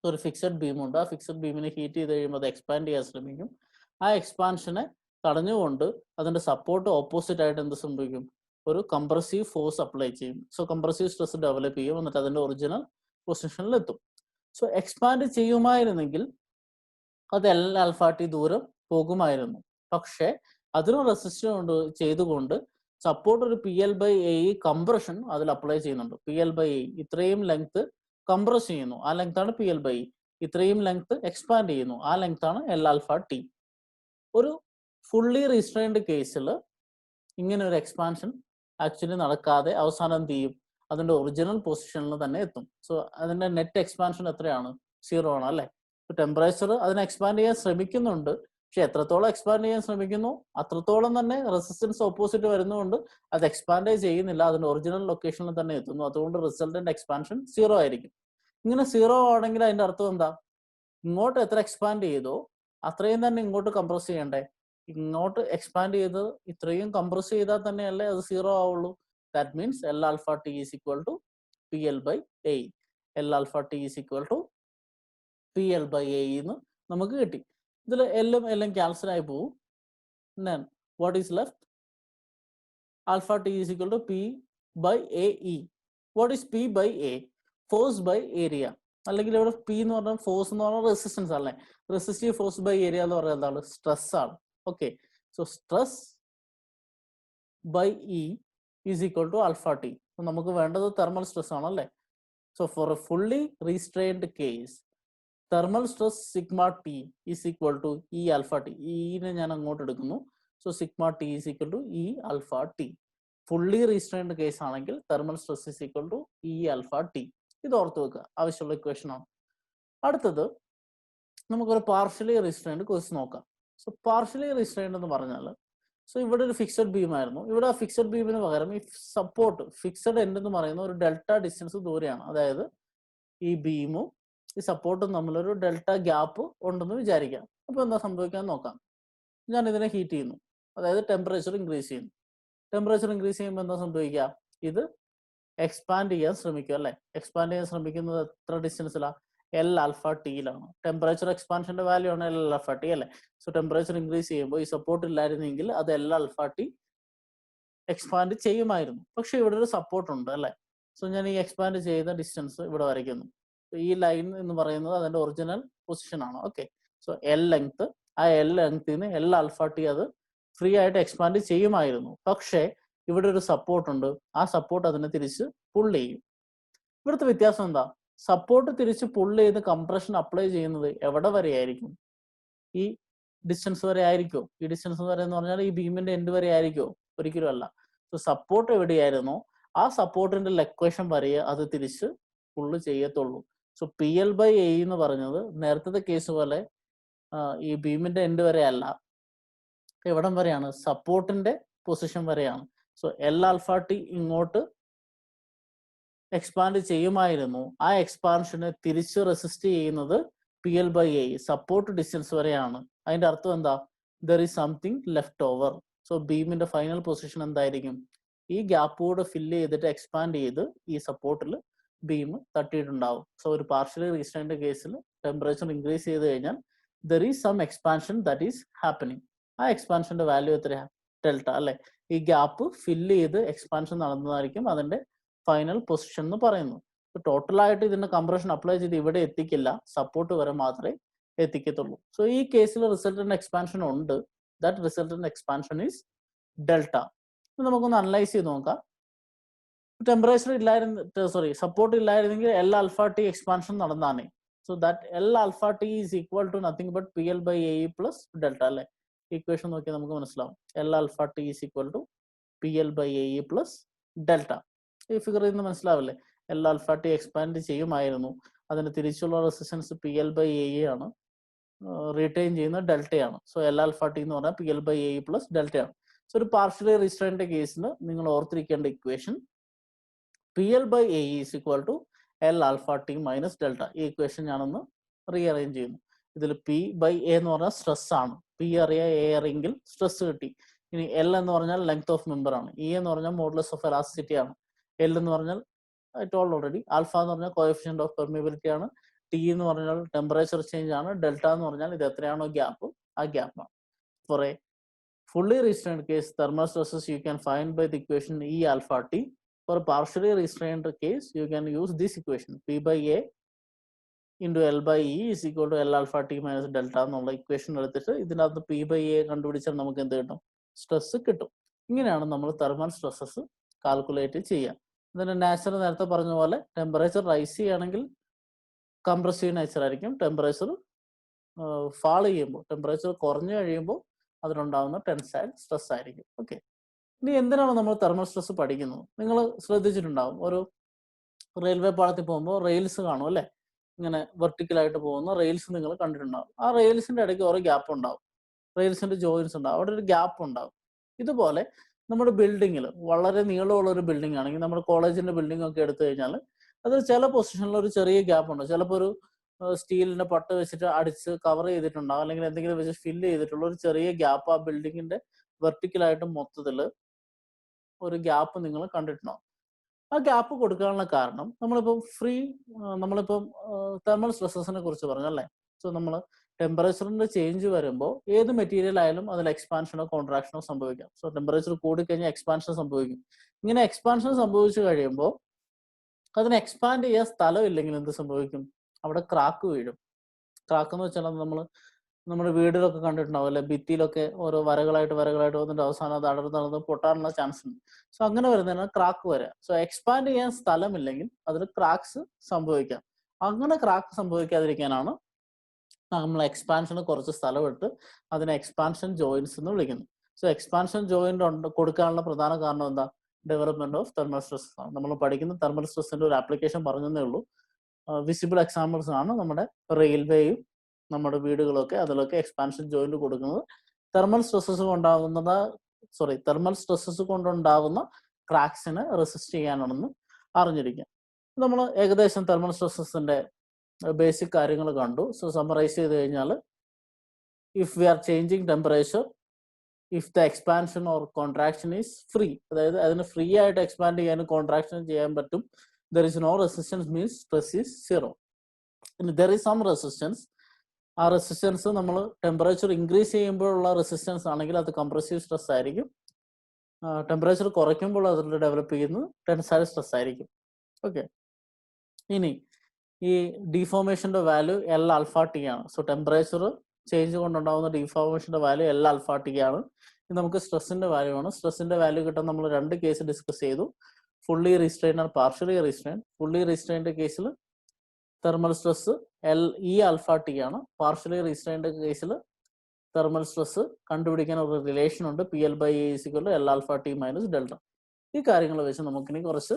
ഒരു ഫിക്സഡ് ബീമുണ്ട്. ആ ഫിക്സഡ് ബീമിനെ ഹീറ്റ് ചെയ്ത് കഴിയുമ്പോൾ അത് എക്സ്പാൻഡ് ചെയ്യാൻ ശ്രമിക്കും. ആ എക്സ്പാൻഷനെ തടഞ്ഞുകൊണ്ട് അതിന്റെ സപ്പോർട്ട് ഓപ്പോസിറ്റ് ആയിട്ട് എന്ത് സംഭവിക്കും? ഒരു കംപ്രസീവ് ഫോഴ്സ് അപ്ലൈ ചെയ്യും. സോ കംപ്രസീവ് സ്ട്രെസ് ഡെവലപ്പ് ചെയ്യും, എന്നിട്ട് അതിന്റെ ഒറിജിനൽ പൊസിഷനിൽ എത്തും. സോ എക്സ്പാൻഡ് ചെയ്യുമായിരുന്നെങ്കിൽ അത് എൽ ആൽഫ ടി ദൂരം പോകുമായിരുന്നു. പക്ഷെ അതിന് റെസിസ്റ്റ് ചെയ്തുകൊണ്ട് സപ്പോർട്ട് ഒരു P L by A compression അതിൽ അപ്ലൈ ചെയ്യുന്നുണ്ട്. പി എൽ ബൈ എ ഇത്രയും ലെങ്ത് കംപ്രസ് ചെയ്യുന്നു, ആ ലെങ്ത് ആണ് പി എൽ ബൈ എ. ഇത്രയും ലെങ്ത് എക്സ്പാൻഡ് ചെയ്യുന്നു, ആ ലെങ്ത് ആണ് എൽ ആൽഫ ടി. ഒരു ഫുള്ളി റീസ്ട്രെയിൻഡ് കേസിൽ ഇങ്ങനെ ഒരു എക്സ്പാൻഷൻ ആക്ച്വലി നടക്കാതെ അവസാനം എന്ത് ചെയ്യും? അതിന്റെ ഒറിജിനൽ പൊസിഷനിൽ തന്നെ എത്തും. സോ അതിന്റെ നെറ്റ് എക്സ്പാൻഷൻ എത്രയാണ്? 0 ആണ് അല്ലേ? ടെമ്പറേച്ചർ അതിനെ എക്സ്പാൻഡ് ചെയ്യാൻ ശ്രമിക്കുന്നുണ്ട്. പക്ഷെ എത്രത്തോളം എക്സ്പാൻഡ് ചെയ്യാൻ ശ്രമിക്കുന്നു അത്രത്തോളം തന്നെ റെസിസ്റ്റൻസ് ഓപ്പോസിറ്റ് വരുന്നതുകൊണ്ട് അത് എക്സ്പാൻഡ് ചെയ്യുന്നില്ല, അതിന്റെ ഒറിജിനൽ ലൊക്കേഷനിൽ തന്നെ എത്തുന്നു. അതുകൊണ്ട് റിസൾട്ടന്റ് എക്സ്പാൻഷൻ 0 ആയിരിക്കും. ഇങ്ങനെ 0 ആണെങ്കിൽ അതിന്റെ അർത്ഥം എന്താ? ഇങ്ങോട്ട് എത്ര എക്സ്പാൻഡ് ചെയ്തോ അത്രയും തന്നെ ഇങ്ങോട്ട് കംപ്രസ് ചെയ്യണ്ടേ? ഇങ്ങോട്ട് എക്സ്പാൻഡ് ചെയ്ത് ഇത്രയും കംപ്രസ് ചെയ്താൽ തന്നെയല്ലേ അത് 0 ആവുള്ളൂ. That means L alpha T is equal to P L by A. L alpha T is equal to P L by A എന്ന് നമുക്ക് കിട്ടി. ഇതിൽ എല്ലാം ക്യാൻസൽ ആയി പോകും. then what is left? Alpha t is equal to P by AE. What is P by A? Force by area. അല്ലെങ്കിൽ ഇവിടെ P എന്ന് പറഞ്ഞാൽ ഫോഴ്സ് എന്ന് പറഞ്ഞാൽ റെസിസ്റ്റൻസ് അല്ലേ? റെസിസ്റ്റീവ് ഫോഴ്സ് ബൈ ഏരിയ എന്ന് പറഞ്ഞാൽ എന്താണ്? സ്ട്രെസ് ആണ്. Okay, so stress by E is equal to alpha T. നമുക്ക് വേണ്ടത് തെർമൽ സ്ട്രെസ് ആണല്ലേ? So for a fully restrained case thermal stress sigma T is equal to E alpha T. ഇനെ ഞാൻ അങ്ങോട്ട് എടുക്കുന്നു. So sigma T is equal to E alpha T. Fully restrained case ആണെങ്കിൽ thermal stress is equal to E alpha T. ഇത് ഓർത്ത് വെക്കുക, ആവശ്യമുള്ള equation ആണ്. അടുത്തത് നമുക്കൊരു പാർഷ്യലി റീസ്ട്രെയിൻഡ് കേസ് നോക്കാം. സോ പാർഷ്യലി റീസ്ട്രെയിൻഡ് എന്ന് പറഞ്ഞാൽ, സോ ഇവിടെ ഒരു ഫിക്സഡ് ബീം ആയിരുന്നു. ഇവിടെ ആ ഫിക്സഡ് ബീമിന് പകരം ഈ സപ്പോർട്ട് ഫിക്സഡ് എൻഡ് എന്ന് പറയുന്ന ഒരു ഡെൽറ്റ ഡിസ്റ്റൻസ് ദൂരെയാണ്. അതായത് ഈ ബീമും ഈ സപ്പോർട്ടും തമ്മിലൊരു ഡെൽറ്റ ഗ്യാപ്പ് ഉണ്ടെന്ന് വിചാരിക്കാം. അപ്പൊ എന്താ സംഭവിക്കാൻ നോക്കാം. ഞാൻ ഇതിനെ ഹീറ്റ് ചെയ്യുന്നു, അതായത് ടെമ്പറേച്ചർ ഇൻക്രീസ് ചെയ്യുന്നു. ടെമ്പറേച്ചർ ഇൻക്രീസ് ചെയ്യുമ്പോൾ എന്താ സംഭവിക്കുക? ഇത് എക്സ്പാൻഡ് ചെയ്യാൻ ശ്രമിക്കും അല്ലേ? എക്സ്പാൻഡ് ചെയ്യാൻ ശ്രമിക്കുന്നത് എത്ര ഡിസ്റ്റൻസിലാണ്? എൽ ആൽഫ ടിയിലാണ്. ടെമ്പറേച്ചർ എക്സ്പാൻഷന്റെ വാല്യൂ ആണ് എൽ ആൽഫ ടി അല്ലേ? സോ ടെമ്പറേച്ചർ ഇൻക്രീസ് ചെയ്യുമ്പോൾ ഈ സപ്പോർട്ട് ഇല്ലായിരുന്നെങ്കിൽ അത് എൽ ആൽഫ ടി എക്സ്പാൻഡ് ചെയ്യുമായിരുന്നു. പക്ഷെ ഇവിടെ ഒരു സപ്പോർട്ട് ഉണ്ട് അല്ലേ? സോ ഞാൻ ഈ എക്സ്പാൻഡ് ചെയ്ത ഡിസ്റ്റൻസ് ഇവിടെ വരയ്ക്കുന്നു. ഈ ലൈൻ എന്ന് പറയുന്നത് അതിന്റെ ഒറിജിനൽ പൊസിഷൻ ആണ്. ഓക്കെ, സോ എൽ ലെങ്ത്, ആ എൽ ലെങ്ത്തിന് എൽ ആൽഫ ടി അത് ഫ്രീ ആയിട്ട് എക്സ്പാൻഡ് ചെയ്യുമായിരുന്നു. പക്ഷേ ഇവിടെ ഒരു സപ്പോർട്ട് ഉണ്ട്, ആ സപ്പോർട്ട് അതിനെ തിരിച്ച് പുൾ ചെയ്യും. ഇവിടുത്തെ വ്യത്യാസം എന്താ? സപ്പോർട്ട് തിരിച്ച് പുൾ ചെയ്ത് കംപ്രഷൻ അപ്ലൈ ചെയ്യുന്നത് എവിടെ വരെ ആയിരിക്കും? ഈ ഡിസ്റ്റൻസ് വരെ ആയിരിക്കും. ഈ ഡിസ്റ്റൻസ് വരെ എന്ന് പറഞ്ഞാൽ ഈ ബീമിന്റെ എൻഡ് വരെ ആയിരിക്കോ? ഒരിക്കലും അല്ല. സോ സപ്പോർട്ട് എവിടെയായിരുന്നോ ആ സപ്പോർട്ടിന്റെ ലൊക്കേഷൻ വരെ അത് തിരിച്ച് പുള്ള് ചെയ്യത്തുള്ളൂ. So P L by A എന്ന് പറഞ്ഞത് നേരത്തെ കേസ് പോലെ ഈ ബീമിന്റെ എൻഡ് വരെ അല്ല, എവിടം വരെയാണ്? സപ്പോർട്ടിന്റെ പൊസിഷൻ വരെയാണ്. സോ എൽ ആൽഫ ടി ഇങ്ങോട്ട് എക്സ്പാൻഡ് ചെയ്യുമായിരുന്നു, ആ എക്സ്പാൻഷനെ തിരിച്ച് റെസിസ്റ്റ് ചെയ്യുന്നത് P L by A support distance വരെയാണ്. അതിന്റെ അർത്ഥം എന്താ? There is something left over. So ബീമിന്റെ ഫൈനൽ പൊസിഷൻ എന്തായിരിക്കും? ഈ ഗ്യാപ്പ് കൂടെ ഫില്ല് ചെയ്തിട്ട് എക്സ്പാൻഡ് ചെയ്ത് ഈ സപ്പോർട്ടിൽ ബീം തട്ടിയിട്ടുണ്ടാവും. സോ ഒരു പാർഷ്യലി റീസ്റ്റൈൻഡ് കേസിൽ ടെമ്പറേച്ചർ ഇൻക്രീസ് ചെയ്ത് കഴിഞ്ഞാൽ there is some expansion that is happening. ആ എക്സ്പാൻഷന്റെ വാല്യൂ എത്രയാ? ഡെൽറ്റ അല്ലെ? ഈ ഗ്യാപ്പ് ഫില്ല് ചെയ്ത് എക്സ്പാൻഷൻ നടന്നതായിരിക്കും അതിന്റെ ഫൈനൽ പൊസിഷൻ എന്ന് പറയുന്നു. ടോട്ടലായിട്ട് ഇതിന്റെ കംപ്രഷൻ അപ്ലൈ ചെയ്ത് ഇവിടെ എത്തിക്കില്ല, സപ്പോർട്ട് വരെ മാത്രമേ എത്തിക്കത്തുള്ളൂ. സോ ഈ കേസിൽ റിസൾട്ടന്റ് എക്സ്പാൻഷൻ ഉണ്ട്. That resultant expansion is delta. നമുക്കൊന്ന് അനലൈസ് ചെയ്ത് നോക്കാം. ടെമ്പറേച്ചർ സപ്പോർട്ട് ഇല്ലായിരുന്നെങ്കിൽ എൽ ആൽഫ ടി എക്സ്പാൻഷൻ നടന്നാണ്. So that L alpha T is equal to nothing but P L by A plus delta അല്ലെ? Equation നോക്കിയാൽ നമുക്ക് മനസ്സിലാവും. L alpha T is equal to P L by A plus delta. ഈ ഫിഗറിൽ നിന്ന് മനസ്സിലാവില്ലേ? L alpha T expand ചെയ്യുമായിരുന്നു, അതിന് തിരിച്ചുള്ള resistance P L by A ആണ്, റീറ്റെയിൻ ചെയ്യുന്ന ഡെൽറ്റയാണ്. സോ എൽ ആൽഫ ടി എന്ന് പറഞ്ഞാൽ P L by A plus ഡെൽറ്റയാണ്. സോ ഒരു പാർഷ്യലി റീസ്റ്റൈൻഡ് കേസിൽ നിങ്ങൾ ഓർത്തിരിക്കേണ്ട equation P L by A is equal to L alpha T minus delta. ഈ ഇക്വേഷൻ ഞാനൊന്ന് റീഅറേഞ്ച് ചെയ്യുന്നു. ഇതിൽ പി ബൈ എ എന്ന് പറഞ്ഞാൽ സ്ട്രെസ് ആണ്. പി അറിയാ, എ അറിയെങ്കിൽ സ്ട്രെസ് കിട്ടി. ഇനി എൽ എന്ന് പറഞ്ഞാൽ ലെങ്ത് ഓഫ് മെമ്പർ ആണ്. ഇ എന്ന് പറഞ്ഞാൽ മോഡുലസ് ഓഫ് എലാസ്റ്റിസിറ്റി ആണ്. എൽ എന്ന് പറഞ്ഞാൽ ഐ ടോൾഡ് ഓൾറെഡി. ആൽഫ എന്ന് പറഞ്ഞാൽ കോഎഫിഷ്യന്റ് ഓഫ് പെർമിയബിലിറ്റി ആണ്. ടി എന്ന് പറഞ്ഞാൽ ടെമ്പറേച്ചർ ചേഞ്ച് ആണ്. ഡെൽറ്റ എന്ന് പറഞ്ഞാൽ ഇത് എത്രയാണോ ഗ്യാപ്പ്, ആ ഗ്യാപ്പാണ്. For a fully restrained case, thermal stresses you can find by the equation E alpha T. For a partially restrained case, you can use this equation P by A into L by E is equal to L alpha T minus delta എന്നുള്ള equation എടുത്തിട്ട് ഇതിനകത്ത് P by A കണ്ടുപിടിച്ചാൽ നമുക്ക് എന്ത് കിട്ടും? Stress കിട്ടും. ഇങ്ങനെയാണ് നമ്മൾ തെർമൽ സ്ട്രെസ്സസ് കാൽക്കുലേറ്റ് ചെയ്യുക. ഇതിന്റെ നാച്ചർ നേരത്തെ പറഞ്ഞ പോലെ ടെമ്പറേച്ചർ റൈസ് ചെയ്യുകയാണെങ്കിൽ കംപ്രസീവ് നേച്ചർ ആയിരിക്കും. ടെമ്പറേച്ചർ ഫാൾ ചെയ്യുമ്പോൾ, ടെമ്പറേച്ചർ കുറഞ്ഞു കഴിയുമ്പോൾ അതിനുണ്ടാകുന്ന ടെൻസൈൽ സ്ട്രെസ് ആയിരിക്കും. ഓക്കെ, ഇനി എന്തിനാണ് നമ്മൾ തെർമൽ സ്ട്രെസ് പഠിക്കുന്നത്? നിങ്ങൾ ശ്രദ്ധിച്ചിട്ടുണ്ടാവും, ഒരു റെയിൽവേ പാളത്തിൽ പോകുമ്പോൾ റെയിൽസ് കാണും അല്ലെ? ഇങ്ങനെ വെർട്ടിക്കലായിട്ട് പോകുന്ന റെയിൽസ് നിങ്ങൾ കണ്ടിട്ടുണ്ടാവും. ആ റെയിൽസിന്റെ ഇടയ്ക്ക് ഓരോ ഗ്യാപ്പ് ഉണ്ടാവും, റെയിൽസിന്റെ ജോയിൻസ് ഉണ്ടാവും, അവിടെ ഒരു ഗ്യാപ്പ് ഉണ്ടാവും. ഇതുപോലെ നമ്മുടെ ബിൽഡിങ്ങിൽ വളരെ നീളമുള്ള ഒരു ബിൽഡിംഗ് ആണെങ്കിൽ, നമ്മുടെ കോളേജിന്റെ ബിൽഡിംഗ് ഒക്കെ എടുത്തു കഴിഞ്ഞാൽ അത് ചില പൊസിഷനിൽ ഒരു ചെറിയ ഗ്യാപ്പ് ഉണ്ട്. ചിലപ്പോൾ ഒരു സ്റ്റീലിന്റെ പട്ട് വെച്ചിട്ട് അടിച്ച് കവർ ചെയ്തിട്ടുണ്ടാവും, അല്ലെങ്കിൽ എന്തെങ്കിലും വെച്ച് ഫില്ല് ചെയ്തിട്ടുള്ള ഒരു ചെറിയ ഗ്യാപ്പ് ആ ബിൽഡിങ്ങിന്റെ വെർട്ടിക്കലായിട്ട് മൊത്തത്തിൽ ഒരു ഗ്യാപ്പ് നിങ്ങൾ കണ്ടിട്ടുണ്ടാവും. ആ ഗ്യാപ്പ് കൊടുക്കാനുള്ള കാരണം നമ്മളിപ്പം തെർമൽ സ്ട്രെസ്സസിനെ കുറിച്ച് പറഞ്ഞു അല്ലേ? സോ നമ്മൾ ടെമ്പറേച്ചറിന്റെ ചേഞ്ച് വരുമ്പോൾ ഏത് മെറ്റീരിയൽ ആയാലും അതിൽ എക്സ്പാൻഷനോ കോൺട്രാക്ഷനോ സംഭവിക്കാം. സോ ടെമ്പറേച്ചർ കൂടിക്കഴിഞ്ഞാൽ എക്സ്പാൻഷൻ സംഭവിക്കും. ഇങ്ങനെ എക്സ്പാൻഷൻ സംഭവിച്ചു കഴിയുമ്പോൾ അതിന് എക്സ്പാൻഡ് ചെയ്യാൻ സ്ഥലം ഇല്ലെങ്കിൽ എന്ത് സംഭവിക്കും? അവിടെ ക്രാക്ക് വീഴും. ക്രാക്ക് എന്ന് വെച്ചാൽ നമ്മുടെ വീടിലൊക്കെ കണ്ടിട്ടുണ്ടാവും അല്ലെ? ഭിത്തിയിലൊക്കെ ഓരോ വരകളായിട്ട് വന്നിട്ട് അവസാനം അത് നടന്ന് പൊട്ടാനുള്ള ചാൻസ് ഉണ്ട്. സോ അങ്ങനെ വരുന്നതിനാണ് ക്രാക്ക് വരിക. സോ എക്സ്പാൻഡ് ചെയ്യാൻ സ്ഥലമില്ലെങ്കിൽ അതിൽ ക്രാക്സ് സംഭവിക്കാം. അങ്ങനെ ക്രാക്ക് സംഭവിക്കാതിരിക്കാനാണ് നമ്മൾ എക്സ്പാൻഷന് കുറച്ച് സ്ഥലമിട്ട് അതിനെ എക്സ്പാൻഷൻ ജോയിന്റ്സ് എന്ന് വിളിക്കുന്നു. സോ എക്സ്പാൻഷൻ ജോയിന്റ് കൊടുക്കാനുള്ള പ്രധാന കാരണം എന്താ? ഡെവലപ്മെന്റ് ഓഫ് തെർമൽ സ്ട്രെസ് ആണ്. നമ്മൾ പഠിക്കുന്ന തെർമൽ സ്ട്രെസ്സിന്റെ ഒരു ആപ്ലിക്കേഷൻ പറഞ്ഞതേ ഉള്ളൂ. വിസിബിൾ എക്സാമ്പിൾസ് ആണ് നമ്മുടെ റെയിൽവേയും നമ്മുടെ വീടുകളൊക്കെ. അതിലൊക്കെ എക്സ്പാൻഷൻ ജോയിന്റ് കൊടുക്കുന്നത് തെർമൽ സ്ട്രെസ്സസ് കൊണ്ടുണ്ടാകുന്ന ക്രാക്സിനെ റെസിസ്റ്റ് ചെയ്യാനാണെന്ന് അറിഞ്ഞിരിക്കുക. നമ്മൾ ഏകദേശം തെർമൽ സ്ട്രെസ്സസിന്റെ ബേസിക് കാര്യങ്ങൾ കണ്ടു. സോ സമ്മറൈസ് ചെയ്ത് കഴിഞ്ഞാൽ, if we R changing temperature if the expansion or contraction is free. അതായത് അതിന് ഫ്രീ ആയിട്ട് എക്സ്പാൻഡ് ചെയ്യാനും കോൺട്രാക്ഷൻ ചെയ്യാൻ പറ്റും. There is no resistance means stress is zero. There is some resistance. ആ റെസിസ്റ്റൻസ് നമ്മൾ ടെമ്പറേച്ചർ ഇൻക്രീസ് ചെയ്യുമ്പോഴുള്ള റെസിസ്റ്റൻസ് ആണെങ്കിൽ അത് കംപ്രസീവ് സ്ട്രെസ് ആയിരിക്കും. ടെമ്പറേച്ചർ കുറയ്ക്കുമ്പോൾ അതിൽ ഡെവലപ്പ് ചെയ്യുന്നത് ടെൻസൈൽ സ്ട്രെസ് ആയിരിക്കും. ഓക്കെ, ഇനി ഈ ഡീഫോർമേഷന്റെ വാല്യൂ എൽ ആൽഫ ടി ആണ്. സോ ടെമ്പറേച്ചർ ചേഞ്ച് കൊണ്ടുണ്ടാകുന്ന ഡീഫോർമേഷന്റെ വാല്യൂ എൽ ആൽഫ ടി ആണ്. ഇത് നമുക്ക് സ്ട്രെസ്സിന്റെ വാല്യൂ ആണ്. സ്ട്രെസ്സിന്റെ വാല്യൂ കിട്ടാൻ നമ്മൾ രണ്ട് കേസ് ഡിസ്കസ് ചെയ്തു, fully restrained and partially restrained. Fully restrained കേസിൽ thermal stress L E alpha T ആണ്. പാർഷ്യലി റീസ്ട്രെയിൻഡ് കേസിൽ തെർമൽ സ്ട്രെസ് കണ്ടുപിടിക്കാൻ ഒരു റിലേഷൻ ഉണ്ട്, P L by A equal to L alpha T minus delta. ഈ കാര്യങ്ങൾ വെച്ച് നമുക്കിനി കുറച്ച്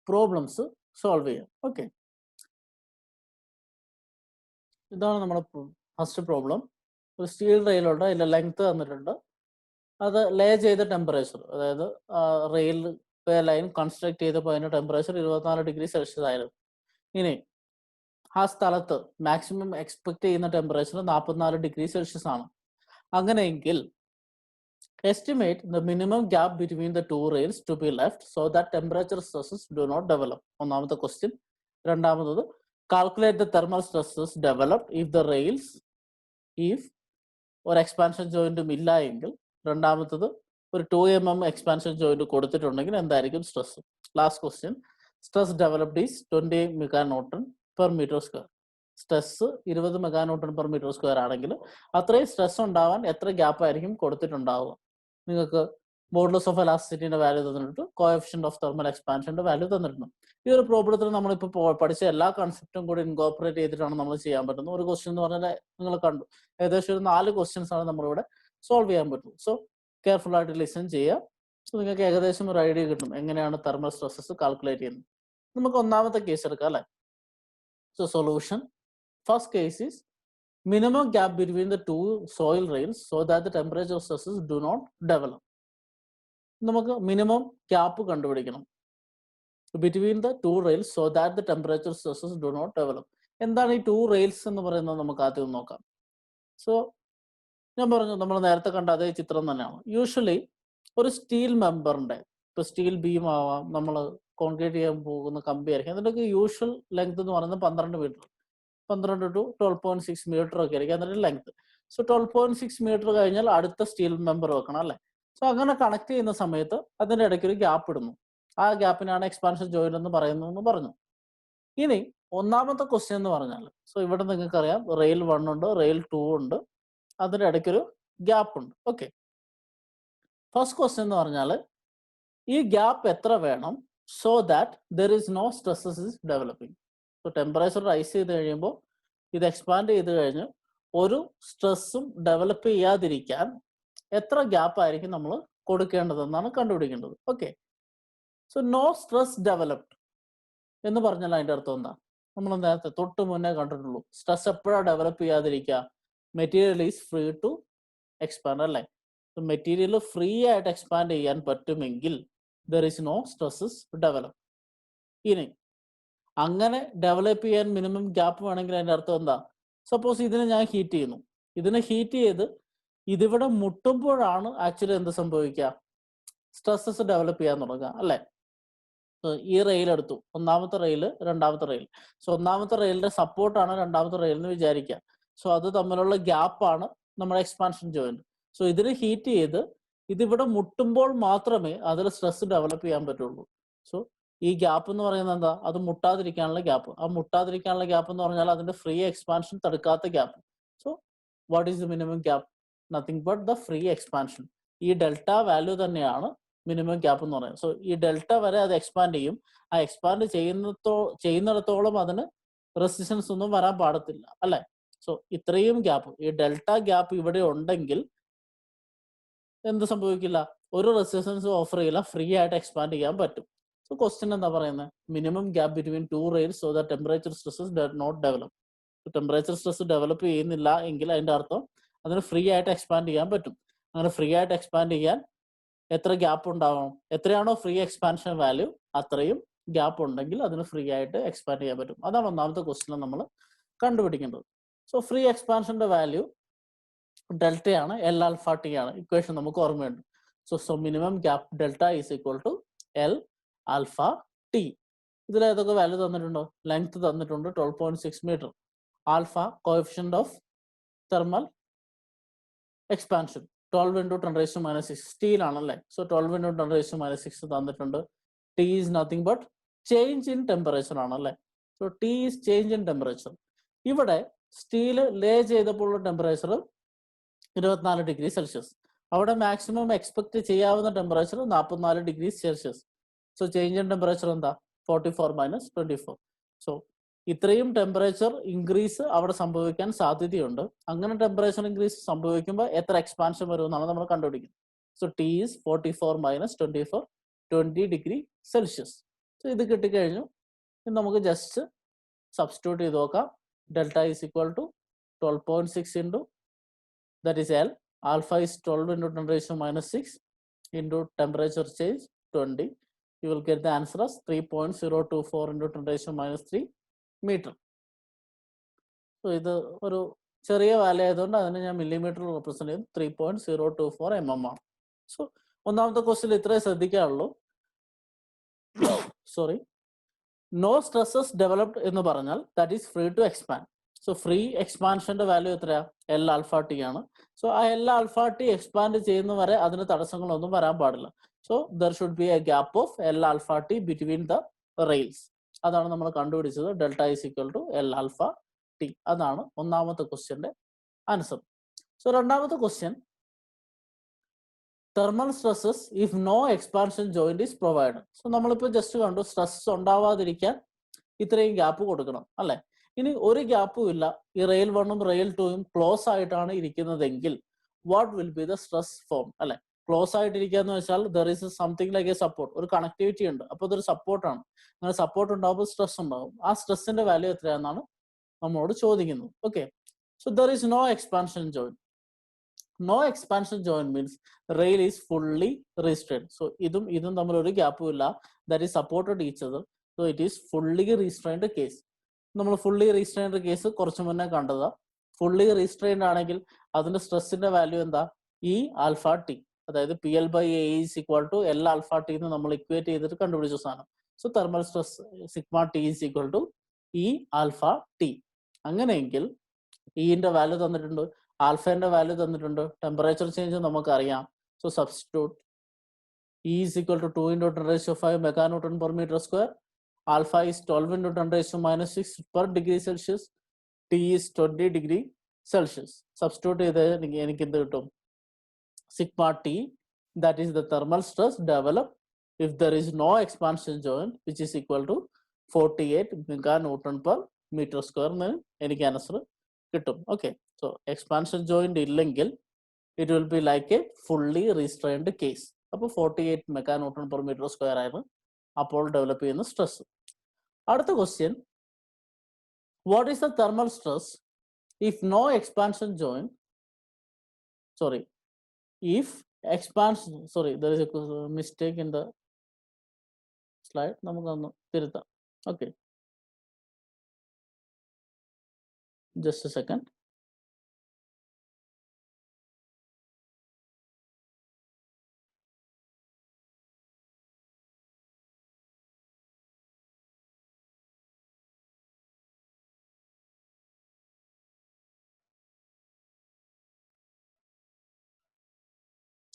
പ്രോബ്ലംസ് സോൾവ് ചെയ്യാം. ഓക്കെ, ഇതാണ് നമ്മുടെ ഫസ്റ്റ് പ്രോബ്ലം. ഒരു സ്റ്റീൽ റെയിലുണ്ട്, അതിന്റെ ലെങ്ത് തന്നിട്ടുണ്ട്, അത് ലേ ചെയ്ത ടെമ്പറേച്ചർ, അതായത് റെയിൽ ലൈൻ കൺസ്ട്രക്ട് ചെയ്തപ്പോൾ അതിന്റെ ടെമ്പറേച്ചർ 24 ഡിഗ്രി സെൽഷ്യസ് ആയിരുന്നു. ഇനി ആ സ്ഥലത്ത് മാക്സിമം എക്സ്പെക്ട് ചെയ്യുന്ന ടെമ്പറേച്ചർ 44 ഡിഗ്രി സെൽഷ്യസ് ആണ്. അങ്ങനെയെങ്കിൽ estimate the minimum gap between the two rails to be left so that temperature stresses do not develop. ഒന്നാമത്തെ ക്വസ്റ്റ്യൻ. രണ്ടാമത്തത്, calculate the thermal stresses developed if the rails if ഒരു expansion ജോയിന്റും ഇല്ല എങ്കിൽ. രണ്ടാമത്തത്, ഒരു 2 mm എക്സ്പാൻഷൻ ജോയിന്റ് കൊടുത്തിട്ടുണ്ടെങ്കിൽ എന്തായിരിക്കും stress. Last question, stress developed is 20 meganewton per metre square. Stress 20 meganewton per metre square ആണെങ്കിൽ അത്രയും സ്ട്രെസ് ഉണ്ടാവാൻ എത്ര ഗ്യാപ്പ് ആയിരിക്കും കൊടുത്തിട്ടുണ്ടാവുക. നിങ്ങൾക്ക് മോഡുലസ് ഓഫ് എലാസ്റ്റിസിറ്റിന്റെ വാല്യൂ തന്നിട്ടുണ്ട്, കോഎഫിഷ്യന്റ് ഓഫ് തെർമൽ എക്സ്പാൻഷന്റെ വാല്യൂ തന്നിട്ടുണ്ട്. ഈ ഒരു പ്രോബ്ലത്തിൽ നമ്മളിപ്പോൾ പഠിച്ച എല്ലാ കൺസെപ്റ്റും കൂടി ഇൻകോർപ്പറേറ്റ് ചെയ്തിട്ടാണ് നമ്മൾ ചെയ്യാൻ പറ്റുന്നത്. ഒരു ക്വസ്റ്റ്യൻ എന്ന് പറഞ്ഞാൽ നിങ്ങൾ കണ്ടു, ഏകദേശം ഒരു 4 ക്വസ്റ്റ്യൻസ് ആണ് നമ്മളിവിടെ സോൾവ് ചെയ്യാൻ പറ്റും. സോ കെയർഫുൾ ആയിട്ട് ലിസൺ ചെയ്യുക. സോ നിങ്ങൾക്ക് ഏകദേശം ഒരു ഐഡിയ കിട്ടും എങ്ങനെയാണ് തെർമൽ സ്ട്രെസ്സസ് കാൽക്കുലേറ്റ് ചെയ്യുന്നത്. നമുക്ക് ഒന്നാമത്തെ കേസ് എടുക്കാം അല്ലേ. So solution, first case is minimum gap between the two soil rails so that the temperature stresses do not develop. നമുക്ക് മിനിമം ഗ്യാപ്പ് കണ്ടുപിടിക്കണം between the two rails so that the temperature stresses do not develop. എന്താണ് ഈ to rails എന്ന് പറയുന്നത് നമുക്ക് ആദ്യം നോക്കാം. So ഞാൻ പറഞ്ഞു, നമ്മൾ നേരത്തെ കണ്ട അതേ ചിത്രം തന്നെയാണ്. യൂഷ്വലി ഒരു സ്റ്റീൽ മെമ്പറിന്റെ, ഇപ്പൊ സ്റ്റീൽ ബീം ആവാം, നമ്മൾ കോൺക്രീറ്റ് ചെയ്യാൻ പോകുന്ന കമ്പി ആയിരിക്കും, അതിൻ്റെയൊക്കെ യൂഷ്വൽ ലെങ്ത് എന്ന് പറയുന്നത് 12 മീറ്റർ, 12 to 12.6 മീറ്റർ ഒക്കെ ആയിരിക്കും അതിന്റെ ലെങ്ത്. സോ 12.6 മീറ്റർ കഴിഞ്ഞാൽ അടുത്ത സ്റ്റീൽ മെമ്പർ വെക്കണം അല്ലേ. സോ അങ്ങനെ കണക്ട് ചെയ്യുന്ന സമയത്ത് അതിന്റെ ഇടയ്ക്ക് ഒരു ഗ്യാപ്പ് ഇടുന്നു. ആ ഗ്യാപ്പിനാണ് എക്സ്പാൻഷൻ ജോയിന്റ് എന്ന് പറയുന്നതെന്ന് പറഞ്ഞു. ഇനി ഒന്നാമത്തെ ക്വസ്റ്റ്യൻ എന്ന് പറഞ്ഞാൽ, സോ ഇവിടെ നിങ്ങൾക്ക് അറിയാം റെയിൽ 1 ഉണ്ട്, റെയിൽ 2 ഉണ്ട്, അതിന്റെ ഇടയ്ക്കൊരു ഗ്യാപ്പ് ഉണ്ട്. ഓക്കെ, ഫസ്റ്റ് ക്വസ്റ്റ്യൻ എന്ന് പറഞ്ഞാൽ ഈ ഗ്യാപ്പ് എത്ര വേണം so that there is no stresses is developing. So temperature rise ചെയ്ത് കഴിയുമ്പോൾ ഇത് എക്സ്പാൻഡ് ചെയ്ത് കഴിഞ്ഞ് ഒരു സ്ട്രെസ്സും ഡെവലപ്പ് ചെയ്യാതിരിക്കാൻ എത്ര ഗ്യാപ്പ് ആയിരിക്കും നമ്മൾ കൊടുക്കേണ്ടതെന്നാണ് കണ്ടുപിടിക്കേണ്ടത്. Okay, so no stress developed എന്ന് പറഞ്ഞാൽ അതിൻ്റെ അർത്ഥം എന്താ? നമ്മൾ നേരത്തെ തൊട്ട് മുന്നേ കണ്ടിട്ടുള്ളൂ, സ്ട്രെസ് എപ്പോഴാണ് ഡെവലപ്പ് ചെയ്യാതിരിക്കുക? Material is free to expand അല്ലേ. മെറ്റീരിയൽ ഫ്രീ ആയിട്ട് എക്സ്പാൻഡ് ചെയ്യാൻ പറ്റുമെങ്കിൽ there is no stresses develop. ഇനി അങ്ങനെ ഡെവലപ്പ് ചെയ്യാൻ മിനിമം ഗ്യാപ്പ് വേണമെങ്കിൽ അതിൻ്റെ അർത്ഥം എന്താ? സപ്പോസ് ഇതിനെ ഞാൻ ഹീറ്റ് ചെയ്യുന്നു, ഇതിനെ ഹീറ്റ് ചെയ്ത് ഇതിവിടെ മുട്ടുമ്പോഴാണ് ആക്ച്വലി എന്ത് സംഭവിക്കുക? സ്ട്രെസ്സസ് ഡെവലപ്പ് ചെയ്യാൻ തുടങ്ങുക അല്ലേ. ഈ റെയിൽ എടുത്തു, ഒന്നാമത്തെ റെയിൽ, രണ്ടാമത്തെ റെയിൽ. സോ ഒന്നാമത്തെ റെയിലിന്റെ സപ്പോർട്ടാണ് രണ്ടാമത്തെ റെയിലിന് വിചാരിക്കുക. സോ അത് തമ്മിലുള്ള ഗ്യാപ്പാണ് നമ്മുടെ എക്സ്പാൻഷൻ ജോയിന്റ്. സോ ഇതിന് ഹീറ്റ് ചെയ്ത് ഇതിവിടെ മുട്ടുമ്പോൾ മാത്രമേ അതിൽ സ്ട്രെസ് ഡെവലപ്പ് ചെയ്യാൻ പറ്റുള്ളൂ. സോ ഈ ഗ്യാപ്പ് എന്ന് പറയുന്നത് എന്താ? അത് മുട്ടാതിരിക്കാനുള്ള ഗ്യാപ്പ്. ആ മുട്ടാതിരിക്കാനുള്ള ഗ്യാപ്പ് എന്ന് പറഞ്ഞാൽ അതിന്റെ ഫ്രീ എക്സ്പാൻഷൻ തടുക്കാത്ത gap. So what is the minimum gap? Nothing but the free expansion. ഈ ഡെൽറ്റ വാല്യൂ തന്നെയാണ് മിനിമം ഗ്യാപ്പ് എന്ന് പറയുന്നത്. സോ ഈ ഡെൽറ്റ വരെ അത് എക്സ്പാൻഡ് ചെയ്യും. ആ എക്സ്പാൻഡ് ചെയ്യുന്നിടത്തോളം അതിന് റെസിസ്റ്റൻസ് ഒന്നും വരാൻ പാടത്തില്ല അല്ലെ. സോ ഇത്രയും ഗ്യാപ്പ്, ഈ ഡെൽറ്റ ഗ്യാപ്പ് ഇവിടെ ഉണ്ടെങ്കിൽ എന്ത് സംഭവിക്കില്ല? ഒരു റെസിസ്റ്റൻസ് ഓഫർ ചെയ്യില്ല, ഫ്രീ ആയിട്ട് എക്സ്പാൻഡ് ചെയ്യാൻ പറ്റും. സോ ക്വസ്റ്റ്യൻ എന്താ പറയുന്നത്? Minimum gap between two rails so that temperature stresses do not develop. Temperature stress develop ചെയ്യുന്നില്ല എങ്കിൽ അതിന്റെ അർത്ഥം അതിന് ഫ്രീ ആയിട്ട് എക്സ്പാൻഡ് ചെയ്യാൻ പറ്റും. അങ്ങനെ ഫ്രീ ആയിട്ട് എക്സ്പാൻഡ് ചെയ്യാൻ എത്ര ഗ്യാപ്പ് ഉണ്ടാവണം? എത്രയാണോ ഫ്രീ എക്സ്പാൻഷൻ വാല്യൂ അത്രയും ഗ്യാപ്പ് ഉണ്ടെങ്കിൽ അതിന് ഫ്രീ ആയിട്ട് എക്സ്പാൻഡ് ചെയ്യാൻ പറ്റും. അതാണ് ഒന്നാമത്തെ ക്വസ്റ്റ്യൻ നമ്മൾ കണ്ടുപിടിക്കേണ്ടത്. സോ ഫ്രീ എക്സ്പാൻഷന്റെ വാല്യൂ ഡെൽറ്റയാണ്, എൽ ആൽഫ ടി ആണ്. ഇക്വേഷൻ നമുക്ക് ഓർമ്മയുണ്ട്. So minimum gap delta is equal to L alpha T. ഇതിൽ ഏതൊക്കെ വാല്യൂ തന്നിട്ടുണ്ടോ? ലെങ്ത് തന്നിട്ടുണ്ട് 12.6 metre. Alpha coefficient of thermal expansion 12 into 10⁻⁻6 steel ആണല്ലേ. സോ 12 into 10⁻⁻6 തന്നിട്ടുണ്ട്. T is nothing but change in temperature ആണല്ലേ. So T is change in temperature. ഇവിടെ steel lay ചെയ്തപ്പോഴുള്ള temperature 24 degree Celsius. അവിടെ മാക്സിമം എക്സ്പെക്ട് ചെയ്യാവുന്ന temperature 44 degree Celsius. So change in temperature എന്താ? 44 - 24. So ഇത്രയും temperature increase അവിടെ സംഭവിക്കാൻ സാധ്യതയുണ്ട്. അങ്ങനെ ടെമ്പറേച്ചർ ഇൻക്രീസ് സംഭവിക്കുമ്പോൾ എത്ര എക്സ്പാൻഷൻ വരും എന്നാണ് നമ്മൾ കണ്ടുപിടിക്കുന്നത്. So T is 44 - 24, 20 degree Celsius. So ഇത് കിട്ടിക്കഴിഞ്ഞു. നമുക്ക് ജസ്റ്റ് സബ്സ്റ്റിറ്റ്യൂട്ട് ചെയ്ത് നോക്കാം. Delta is equal to 12.6 into that is L. Alpha is 12 into 10⁻⁻6 into temperature change 20. You will get the answer as 3.024 into 10⁻³ meter. So ഇത് ഒരു ചെറിയ value ആയതുകൊണ്ട് അതിനെ ഞാൻ മില്ലിമീറ്റർ റെപ്രസെന്റ് ചെയ്തു. 3.024 mm ആണ്. സോ ഒന്നാമത്തെ ക്വസ്റ്റ്യൻ ഇത്രേ ശ്രദ്ധിക്കാനുള്ളൂ. സോറി, നോ സ്ട്രെസ്സസ് ഡെവലപ്ഡ് എന്ന് പറഞ്ഞാൽ that is free to expand. So free എക്സ്പാൻഷന്റെ വാല്യൂ എത്രയാ? എൽ ആൽഫ ടി ആണ്. സോ ആ എൽ ആൽഫ ടി എക്സ്പാൻഡ് ചെയ്യുന്ന വരെ അതിന് തടസ്സങ്ങളൊന്നും വരാൻ പാടില്ല. So there should be a gap of L alpha T between the rails. അതാണ് നമ്മൾ കണ്ടുപിടിച്ചത്. Delta is equal to L alpha T. അതാണ് ഒന്നാമത്തെ ക്വസ്റ്റ്യന്റെ ആൻസർ. സോ രണ്ടാമത്തെ question, thermal stresses if no expansion joint is provide. So നമ്മളിപ്പോൾ just കണ്ടു stress ഉണ്ടാവാതിരിക്കാൻ ഇത്രയും ഗ്യാപ്പ് കൊടുക്കണം അല്ലെ. ഇനി ഒരു ഗ്യാപ്പും ഇല്ല, ഈ റെയിൽ 1ഉം റെയിൽ 2ഉം ക്ലോസ് ആയിട്ടാണ് ഇരിക്കുന്നതെങ്കിൽ what will be the stress form അല്ലെ. ക്ലോസ് ആയിട്ടിരിക്കുക എന്ന് വെച്ചാൽ there is something like a support, ഒരു കണക്ടിവിറ്റി ഉണ്ട്. അപ്പോൾ ഇതൊരു സപ്പോർട്ടാണ്. അങ്ങനെ സപ്പോർട്ട് ഉണ്ടാകുമ്പോൾ സ്ട്രെസ് ഉണ്ടാകും. ആ സ്ട്രെസ്സിന്റെ വാല്യൂ എത്രയാണെന്നാണ് നമ്മളോട് ചോദിക്കുന്നത്. Okay, so there is no expansion joint. No expansion joint means rail is fully restrained. So ഇതും തമ്മിൽ ഒരു ഗ്യാപ്പും ഇല്ല. That is supported each other. So it is fully restrained case. നമ്മൾ ഫുള്ളി റീസ്ട്രെയിൻഡ് കേസ് കുറച്ച് മുന്നേ കണ്ടതാ. ഫുള്ളി റീസ്ട്രെയിൻഡ് ആണെങ്കിൽ അതിന്റെ സ്ട്രെസ്സിന്റെ വാല്യൂ എന്താ? E alpha T. അതായത് P L by A is equal to L alpha T എന്ന് നമ്മൾ ഇക്വേറ്റ് ചെയ്തിട്ട് കണ്ടുപിടിച്ച സാധനം. So thermal stress sigma T is equal to E alpha T. അങ്ങനെയെങ്കിൽ ഇന്റെ വാല്യൂ തന്നിട്ടുണ്ട്, ആൽഫന്റെ വാല്യൂ തന്നിട്ടുണ്ട്, ടെമ്പറേച്ചർ ചേഞ്ച് നമുക്കറിയാം. So substitute E is equal to 2 into 10⁵ meganewton per metre square. Alpha is 12 into 10⁻⁻6 per degree Celsius. T is 20 degree Celsius. Substitute ചെയ്ത് എനിക്ക് എന്ത് കിട്ടും? Sigma T, that is the thermal stress developed if there is no expansion joint, which is equal to 48 meganewton per meter square എന്ന് എനിക്ക് answer കിട്ടും. Okay, so expansion joint ഇല്ലെങ്കിൽ it will be like a fully restrained case. അപ്പോൾ 48 meganewton per meter square ആയിരുന്നു അപ്പോൾ develop ചെയ്യുന്ന stress. അടുത്ത question, what is the thermal stress if no expansion joint, sorry if expansion, sorry there is a mistake in the slide, നമുക്കൊന്ന് തിരുത്താം. Okay, just a second.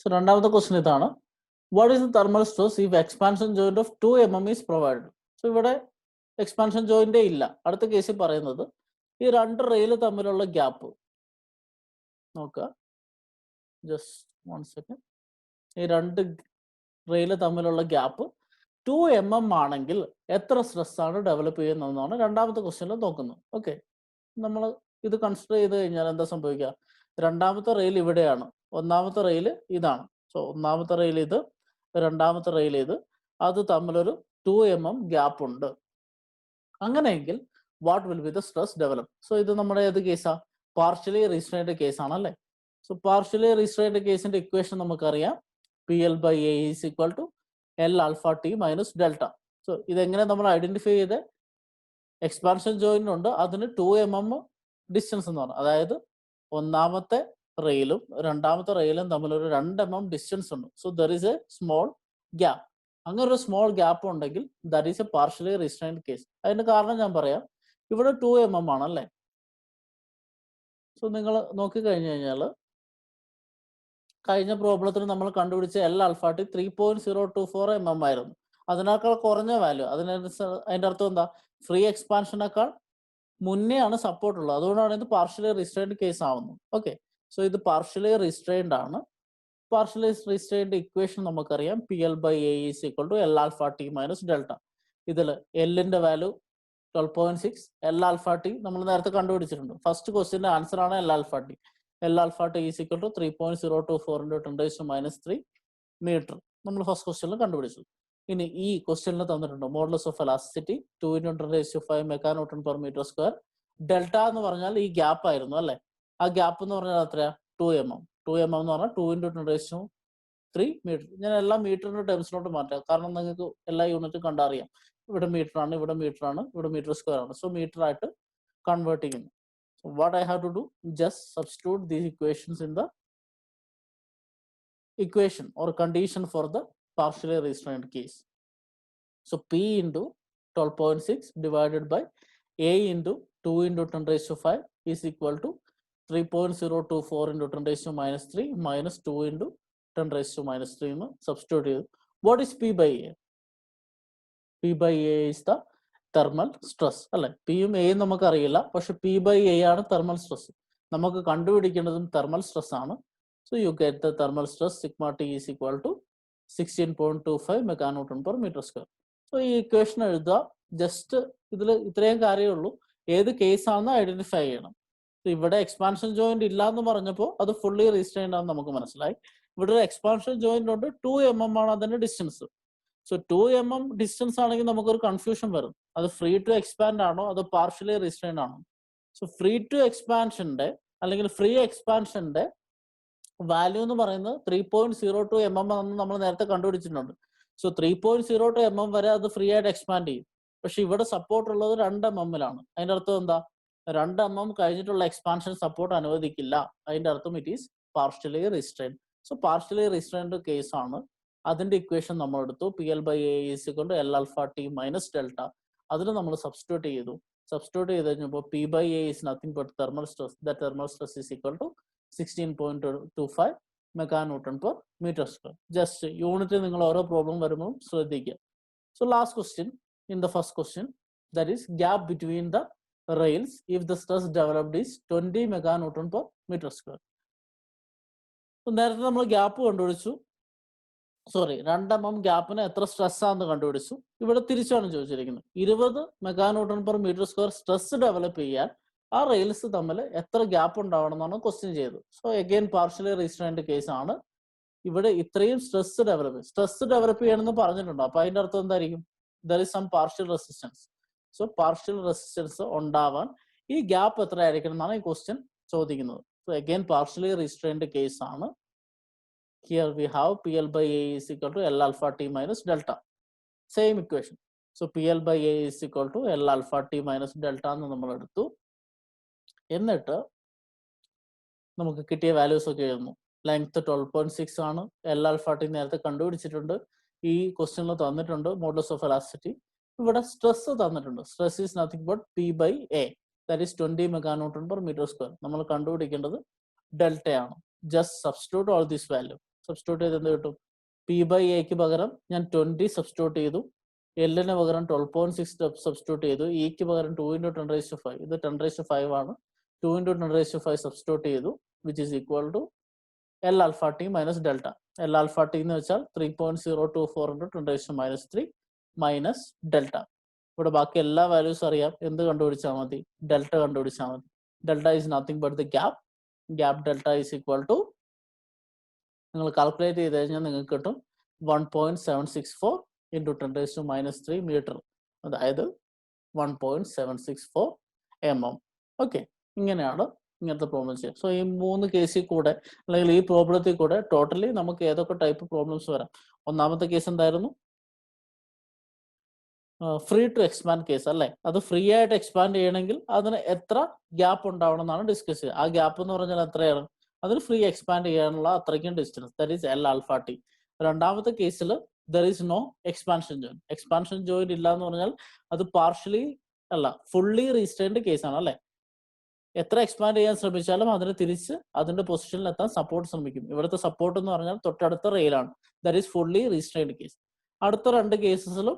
So രണ്ടാമത്തെ question ഇതാണ്, what is the thermal stress if expansion joint of 2 mm is provided. So ഇവിടെ expansion ജോയിന്റേ ഇല്ല. അടുത്ത കേസിൽ പറയുന്നത് ഈ രണ്ട് റെയിൽ തമ്മിലുള്ള ഗ്യാപ്പ് നോക്കുക. Just 1 second. ഈ രണ്ട് റെയിൽ തമ്മിലുള്ള ഗ്യാപ്പ് 2 mm ആണെങ്കിൽ എത്ര സ്ട്രെസ് ആണ് ഡെവലപ്പ് ചെയ്യുന്നതെന്നാണ് രണ്ടാമത്തെ ക്വസ്റ്റ്യനിൽ നോക്കുന്നത്. ഓക്കെ, നമ്മൾ ഇത് കൺസിഡർ ചെയ്ത് കഴിഞ്ഞാൽ എന്താ സംഭവിക്കുക? രണ്ടാമത്തെ റെയിൽ ഇവിടെയാണ്, ഒന്നാമത്തെ റെയിൽ ഇതാണ്. സോ ഒന്നാമത്തെ റെയിൽ ഇത്, രണ്ടാമത്തെ റെയിൽ ഇത്, അത് തമ്മിലൊരു 2 mm ഗ്യാപ്പ് ഉണ്ട്. അങ്ങനെയെങ്കിൽ what will be the stress develop? So ഇത് നമ്മുടെ ഏത് കേസാ? പാർഷ്യലി റീസ്ട്രെയിൻഡ് കേസ് ആണല്ലേ. സോ പാർഷ്യലി റീസ്ട്രെയിൻഡ് കേസിന്റെ ഇക്വേഷൻ നമുക്കറിയാം. P L by A is equal to L alpha T minus delta. So ഇതെങ്ങനെ നമ്മൾ ഐഡന്റിഫൈ ചെയ്ത്? എക്സ്പാൻഷൻ ജോയിന്റ് ഉണ്ട്, അതിന് 2 mm ഡിസ്റ്റൻസ് എന്ന് പറഞ്ഞു. അതായത് ഒന്നാമത്തെ റെയിലും രണ്ടാമത്തെ റെയിലും തമ്മിലൊരു 2 mm ഡിസ്റ്റൻസ് ഉണ്ട്. So there is A small gap. അങ്ങനെ ഒരു സ്മോൾ ഗ്യാപ്പ് ഉണ്ടെങ്കിൽ that is A partially restrained case. അതിന്റെ കാരണം ഞാൻ പറയാം. ഇവിടെ 2 mm ആണ് അല്ലേ? സോ നിങ്ങൾ നോക്കിക്കഴിഞ്ഞു കഴിഞ്ഞാൽ കഴിഞ്ഞ പ്രോബ്ലത്തിന് നമ്മൾ കണ്ടുപിടിച്ച എൽ ആൽഫ ടി 3.024 mm ആയിരുന്നു. അതിനേക്കാൾ കുറഞ്ഞ വാല്യൂ. അതിന്റെ അർത്ഥം എന്താ? ഫ്രീ എക്സ്പാൻഷനേക്കാൾ മുന്നെയാണ് സപ്പോർട്ട് ഉള്ളത്. അതുകൊണ്ടാണ് ഇത് പാർഷ്യലി റിസ്ട്രെയിൻഡ് കേസ് ആവുന്നത്. ഓക്കെ, സോ ഇത് പാർഷ്യലി റിസ്ട്രെയിൻഡ് ആണ്. പാർഷ്യലി റിസ്ട്രെയിൻഡ് ഇക്വേഷൻ നമുക്കറിയാം. P L by A is equal to L alpha T minus delta. ഇതിൽ എല്ലിന്റെ വാല്യൂ 12.6, എൽ ആൽഫ ടി നമ്മൾ നേരത്തെ കണ്ടുപിടിച്ചിട്ടുണ്ട്. ഫസ്റ്റ് ക്വസ്റ്റിന്റെ ആൻസർ ആണ് L alpha T. L alpha T is equal to 3.024 × 10⁻³ metre. നമ്മൾ first ക്വസ്റ്റ്യനിൽ കണ്ടുപിടിച്ചു. ഇനി ഈ ക്വസ്റ്റ്യനിൽ തന്നിട്ടുണ്ട് മോഡുലസ് ഓഫ് എലാസ്റ്റിസിറ്റി 2 × 10⁵ മെക്കാനോട്ടൺ/മീറ്റർ². ഡെൽറ്റ എന്ന് പറഞ്ഞാൽ ഈ ഗ്യാപ്പ് ആയിരുന്നു അല്ലെ? ആ ഗ്യാപ്പ് എന്ന് പറഞ്ഞാൽ എത്രയാ? 2 mm. 2 mm എന്ന് പറഞ്ഞാൽ 2 × 10⁻³ മീറ്റർ. ഞാൻ എല്ലാ മീറ്ററിന്റെ ടേംസിലോട്ട് മാറ്റാം, കാരണം നിങ്ങൾക്ക് എല്ലാ യൂണിറ്റും കണ്ടറിയാം. ഇവിടെ മീറ്റർ ആണ്, ഇവിടെ മീറ്റർ ആണ്, ഇവിടെ മീറ്റർ² ആണ്. സോ മീറ്റർ ആയിട്ട് കൺവേർട്ട് ചെയ്യുന്നു. So what I have to do? Just substitute these equations in the equation or condition for the partially restrained case. So P into 12.6 divided by A into 2 × 10⁵ is equal to 3.024 × 10⁻³ minus 2 × 10⁻³ എന്ന് substitute ചെയ്തു. What is P by A? P by A is the thermal stress അല്ലെ? പിയും എയും നമുക്ക് അറിയില്ല, പക്ഷെ P by A ആണ് thermal stress. നമുക്ക് കണ്ടുപിടിക്കേണ്ടതും തെർമൽ സ്ട്രെസ് ആണ്. So you get the thermal stress sigma T is equal to 16.25 meganewton per metre square. So ഈ ഇക്വേഷൻ എഴുതുക. ജസ്റ്റ് ഇതിൽ ഇത്രയും കാര്യമേ ഉള്ളൂ. ഏത് കേസാണെന്ന് ഐഡന്റിഫൈ ചെയ്യണം. ഇവിടെ എക്സ്പാൻഷൻ ജോയിന്റ് ഇല്ല എന്ന് പറഞ്ഞപ്പോൾ അത് ഫുള്ളി റീസ്ട്രെയിൻഡ് ആണെന്ന് നമുക്ക് മനസ്സിലായി. ഇവിടെ ഒരു എക്സ്പാൻഷൻ ജോയിന്റ് ഉണ്ട്. 2 mm ആണ് അതിന്റെ ഡിസ്റ്റൻസ്. സോ 2 mm ഡിസ്റ്റൻസ് ആണെങ്കിൽ നമുക്കൊരു കൺഫ്യൂഷൻ വരും. അത് ഫ്രീ ടു എക്സ്പാൻഡ് ആണോ അതോ പാർഷ്യലി റിസ്ട്രെയിൻഡ് ആണോ? സോ ഫ്രീ ടു എക്സ്പാൻഷന്റെ അല്ലെങ്കിൽ ഫ്രീ എക്സ്പാൻഷന്റെ വാല്യൂ എന്ന് പറയുന്നത് 3.02 mm എന്ന് നമ്മൾ നേരത്തെ കണ്ടുപിടിച്ചിട്ടുണ്ട്. സോ 3.02 mm വരെ അത് ഫ്രീ ആയിട്ട് എക്സ്പാൻഡ് ചെയ്യും. പക്ഷെ ഇവിടെ സപ്പോർട്ട് ഉള്ളത് 2 mm-ലാണ്. അതിന്റെ അർത്ഥം എന്താ? 2 mm കഴിഞ്ഞിട്ടുള്ള എക്സ്പാൻഷൻ സപ്പോർട്ട് അനുവദിക്കില്ല. അതിന്റെ അർത്ഥം it is partially restrained. So partially restrained case ആണ്. അതിന്റെ ഇക്വേഷൻ നമ്മൾ എടുത്തു. P L by A is equal to L alpha T minus delta. അതിന് നമ്മൾ സബ്സ്റ്റിറ്റ്യൂട്ട് ചെയ്തു. സബ്സ്റ്റിറ്റ്യൂട്ട് ചെയ്ത് കഴിഞ്ഞപ്പോൾ P by A is nothing but thermal stress. The thermal stress is equal to 16.25 meganewton per metre square. Just unit നിങ്ങൾ ഓരോ problem വരുമ്പോൾ ശ്രദ്ധിക്കുക. So last question in the first question, that is gap between the rails if the stress developed is 20 മെക്കാനോട്ടൺ/മീറ്റർ². നേരത്തെ നമ്മൾ gap കണ്ടുപിടിച്ചു. 2 mm ഗ്യാപ്പിന് എത്ര stress ആണെന്ന് കണ്ടുപിടിച്ചു. ഇവിടെ തിരിച്ചാണ് ചോദിച്ചിരിക്കുന്നത്. 20 മെക്കാനോട്ടൺ/മീറ്റർ² സ്ട്രെസ് ഡെവലപ്പ് ചെയ്യാൻ ആ റെയിൽസ് തമ്മിൽ എത്ര ഗ്യാപ്പ് ഉണ്ടാവണം എന്നാണ് ക്വസ്റ്റ്യൻ ചെയ്തത്. So again partially restrained case ആണ്. ഇവിടെ ഇത്രയും സ്ട്രെസ് ഡെവലപ്പ് ചെയ്യണമെന്ന് പറഞ്ഞിട്ടുണ്ട്. അപ്പൊ അതിന്റെ അർത്ഥം എന്തായിരിക്കും? There is some partial resistance. So partial resistance ഉണ്ടാവാൻ ഈ ഗ്യാപ്പ് എത്ര ആയിരിക്കണം എന്നാണ് ഈ ക്വസ്റ്റ്യൻ ചോദിക്കുന്നത്. So again partially restrained case ആണ്. Here we have PL by A is equal to L alpha T minus delta. Same equation. So PL by A is equal to L alpha T minus delta എന്ന് നമ്മൾ എടുത്തു. എന്നിട്ട് നമുക്ക് കിട്ടിയ values ഒക്കെ എഴുതുന്നു. Length 12.6 ആണ്. എൽ ആൽഫ ടി നേരത്തെ കണ്ടുപിടിച്ചിട്ടുണ്ട്. ഈ ക്വസ്റ്റ്യനിൽ തന്നിട്ടുണ്ട് മോഡുലസ് ഓഫ് എലാസ്റ്റിസിറ്റി. ഇവിടെ സ്ട്രെസ് തന്നിട്ടുണ്ട്. Stress is nothing but P by A, that is 20 meganewton per metre square. നമ്മൾ കണ്ടുപിടിക്കേണ്ടത് ഡെൽറ്റയാണ്. Just substitute all this value. Substitute ചെയ്ത് എന്ത് കിട്ടും? പി ബൈ എക്ക് പകരം ഞാൻ 20 സബ്സ്റ്റിറ്റ്യൂട്ട് ചെയ്തു. എല്ലിന് പകരം 12.6 സബ്സ്റ്റിറ്റ്യൂട്ട് ചെയ്തു. ഇക്ക് പകരം 2 × 10⁵. ഇത് 10⁵ ആണ്. 2 × 10⁵ സബ്സ്റ്റിറ്റ്യൂട്ട് ചെയ്തു, which is equal to L alpha T minus delta. L alpha T എന്ന് വെച്ചാൽ 3.024 × 10⁻³ മൈനസ് ഡെൽറ്റ. ഇവിടെ ബാക്കി എല്ലാ വാല്യൂസ് അറിയാം. എന്ത് കണ്ടുപിടിച്ചാൽ മതി? ഡെൽറ്റ കണ്ടുപിടിച്ചാൽ മതി. Delta is nothing but the gap. Gap delta is equal to, നിങ്ങൾ കാൽക്കുലേറ്റ് ചെയ്ത് കഴിഞ്ഞാൽ നിങ്ങൾക്ക് കിട്ടും 1.764 × 10⁻³ മീറ്റർ, അതായത് 1.764 mm. ഓക്കെ, ഇങ്ങനെയാണ് ഇങ്ങനത്തെ പ്രോബ്ലം ചെയ്യുക. സോ ഈ 3 കേസിൽ കൂടെ അല്ലെങ്കിൽ ഈ പ്രോബ്ലത്തിൽ കൂടെ ടോട്ടലി നമുക്ക് ഏതൊക്കെ ടൈപ്പ് പ്രോബ്ലംസ് വരാം. ഒന്നാമത്തെ കേസ് എന്തായിരുന്നു? ഫ്രീ ടു എക്സ്പാൻഡ് കേസ് അല്ലേ? അത് ഫ്രീ ആയിട്ട് എക്സ്പാൻഡ് ചെയ്യണമെങ്കിൽ അതിന് എത്ര ഗ്യാപ്പ് ഉണ്ടാവണം എന്നാണ് ഡിസ്കസ് ചെയ്യുക. ആ ഗ്യാപ്പ് എന്ന് പറഞ്ഞാൽ എത്രയാണ്? അതിന് ഫ്രീ എക്സ്പാൻഡ് ചെയ്യാനുള്ള അത്രയ്ക്കും distance, that is L alpha T. രണ്ടാമത്തെ കേസിൽ there is no expansion joint. Expansion joint ഇല്ല എന്ന് പറഞ്ഞാൽ അത് പാർഷ്യലി അല്ല ഫുള്ളി റീസ്റ്റൈൻഡ് കേസാണ് അല്ലെ. എത്ര എക്സ്പാൻഡ് ചെയ്യാൻ ശ്രമിച്ചാലും അതിന് തിരിച്ച് അതിന്റെ പൊസിഷനിൽ എത്താൻ സപ്പോർട്ട് ശ്രമിക്കും. ഇവിടുത്തെ സപ്പോർട്ട് എന്ന് പറഞ്ഞാൽ തൊട്ടടുത്ത റെയിലാണ്. That is fully restrained case. അടുത്ത രണ്ട് കേസസിലും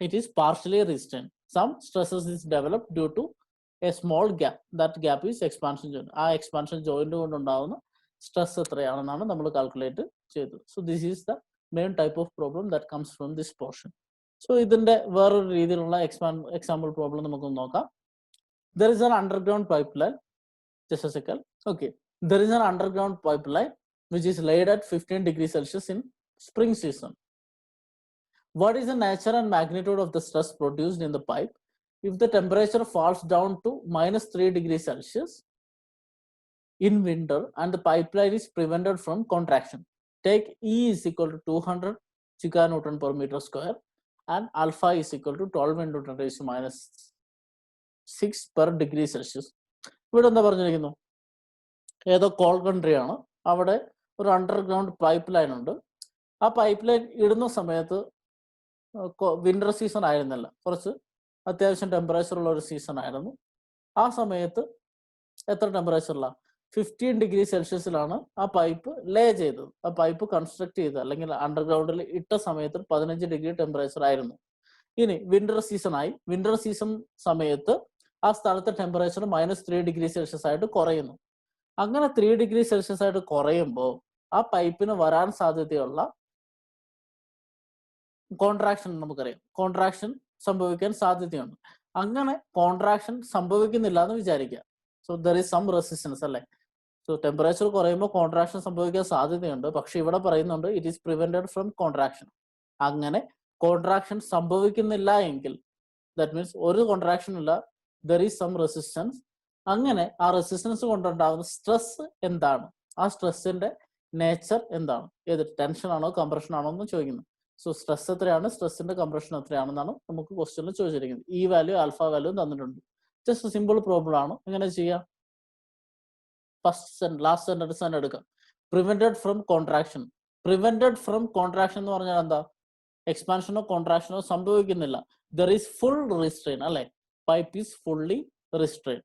it is partially restrained. Some stresses is developed due to a small gap. That gap is expansion joint. ആ എക്സ്പാൻഷൻ ജോയിന്റ് കൊണ്ടുണ്ടാവുന്ന സ്ട്രെസ് എത്രയാണെന്നാണ് നമ്മൾ കാൽക്കുലേറ്റ് ചെയ്തത്. So this is the main type of problem that comes from this portion. So ഇതിന്റെ വേറൊരു രീതിയിലുള്ള example problem നമുക്കൊന്ന് നോക്കാം. There is an underground pipeline. Just a second. Okay. There is an underground pipeline which is laid at 15 degrees Celsius in spring season. What is the nature and magnitude of the stress produced in the pipe if the temperature falls down to -3 degrees Celsius in winter and the pipeline is prevented from contraction? Take E is equal to 200 giganewton per meter square and alpha is equal to 12 into 10 raised to -6 per degree Celsius. ഇവിടെ എന്താ പറഞ്ഞിരിക്കുന്നു? ഏതോ call country ആണ്. അവിടെ ഒരു underground pipe line ഉണ്ട്. ആ pipe line ഇടുന്ന സമയത്ത് വിന്റർ സീസൺ ആയിരുന്നില്ല, കുറച്ച് അത്യാവശ്യം ടെമ്പറേച്ചർ ഉള്ള ഒരു സീസൺ ആയിരുന്നു. ആ സമയത്ത് എത്ര ടെമ്പറേച്ചറിലാണ്? 15 ഡിഗ്രി സെൽഷ്യസിലാണ് ആ പൈപ്പ് ലേ ചെയ്തത്. ആ പൈപ്പ് കൺസ്ട്രക്ട് ചെയ്ത് അല്ലെങ്കിൽ അണ്ടർഗ്രൗണ്ടിൽ ഇട്ട സമയത്ത് 15 ഡിഗ്രി ടെമ്പറേച്ചർ ആയിരുന്നു. ഇനി വിന്റർ സീസൺ ആയി. വിന്റർ സീസൺ സമയത്ത് ആ സ്ഥലത്തെ ടെമ്പറേച്ചർ -3 ഡിഗ്രി സെൽഷ്യസ് ആയിട്ട് കുറയുന്നു. അങ്ങനെ 3 ഡിഗ്രി സെൽഷ്യസ് ആയിട്ട് കുറയുമ്പോൾ ആ പൈപ്പിന് വരാൻ സാധ്യതയുള്ള കോൺട്രാക്ഷൻ നമുക്കറിയാം. കോൺട്രാക്ഷൻ സംഭവിക്കാൻ സാധ്യതയുണ്ട്. അങ്ങനെ കോൺട്രാക്ഷൻ സംഭവിക്കുന്നില്ല എന്ന് വിചാരിക്കുക. So there is some resistance അല്ലെ. സോ ടെമ്പറേച്ചർ കുറയുമ്പോൾ കോൺട്രാക്ഷൻ സംഭവിക്കാൻ സാധ്യതയുണ്ട്. പക്ഷെ ഇവിടെ പറയുന്നുണ്ട് it is prevented from contraction. അങ്ങനെ കോൺട്രാക്ഷൻ സംഭവിക്കുന്നില്ല എങ്കിൽ ദാറ്റ് മീൻസ് ഒരു കോൺട്രാക്ഷൻ ഇല്ല, ദർ ഈസ് സം റെസിസ്റ്റൻസ്. അങ്ങനെ ആ റെസിസ്റ്റൻസ് കൊണ്ടുണ്ടാകുന്ന സ്ട്രെസ് എന്താണ്? ആ സ്ട്രെസ്സിന്റെ നേച്ചർ എന്താണ്? ഏത് ടെൻഷൻ ആണോ കംപ്രഷൻ ആണോ എന്ന് ചോദിക്കുന്നു. സോ സ്ട്രെസ് എത്രയാണ്, സ്ട്രെസ്സിന്റെ കംപ്രഷൻ എത്രയാണെന്നാണ് നമുക്ക് ക്വസ്റ്റ്യനിൽ ചോദിച്ചിരിക്കുന്നത്. ഈ വാല്യൂ ആൽഫ വാല്യൂ തന്നിട്ടുണ്ട്. ജസ്റ്റ് സിമ്പിൾ പ്രോബ്ലം ആണ്. എങ്ങനെ ചെയ്യാം? ലാസ്റ്റ് സെന്റൻസ് തന്നെ എടുക്കാം. Prevented from contraction. Prevented from contraction എന്ന് പറഞ്ഞാൽ എന്താ? എക്സ്പാൻഷനോ കോൺട്രാക്ഷനോ സംഭവിക്കുന്നില്ല. ദർ ഈസ് ഫുൾ റിസ്ട്രെയിൻ അല്ലെ. Pipe is fully restrain.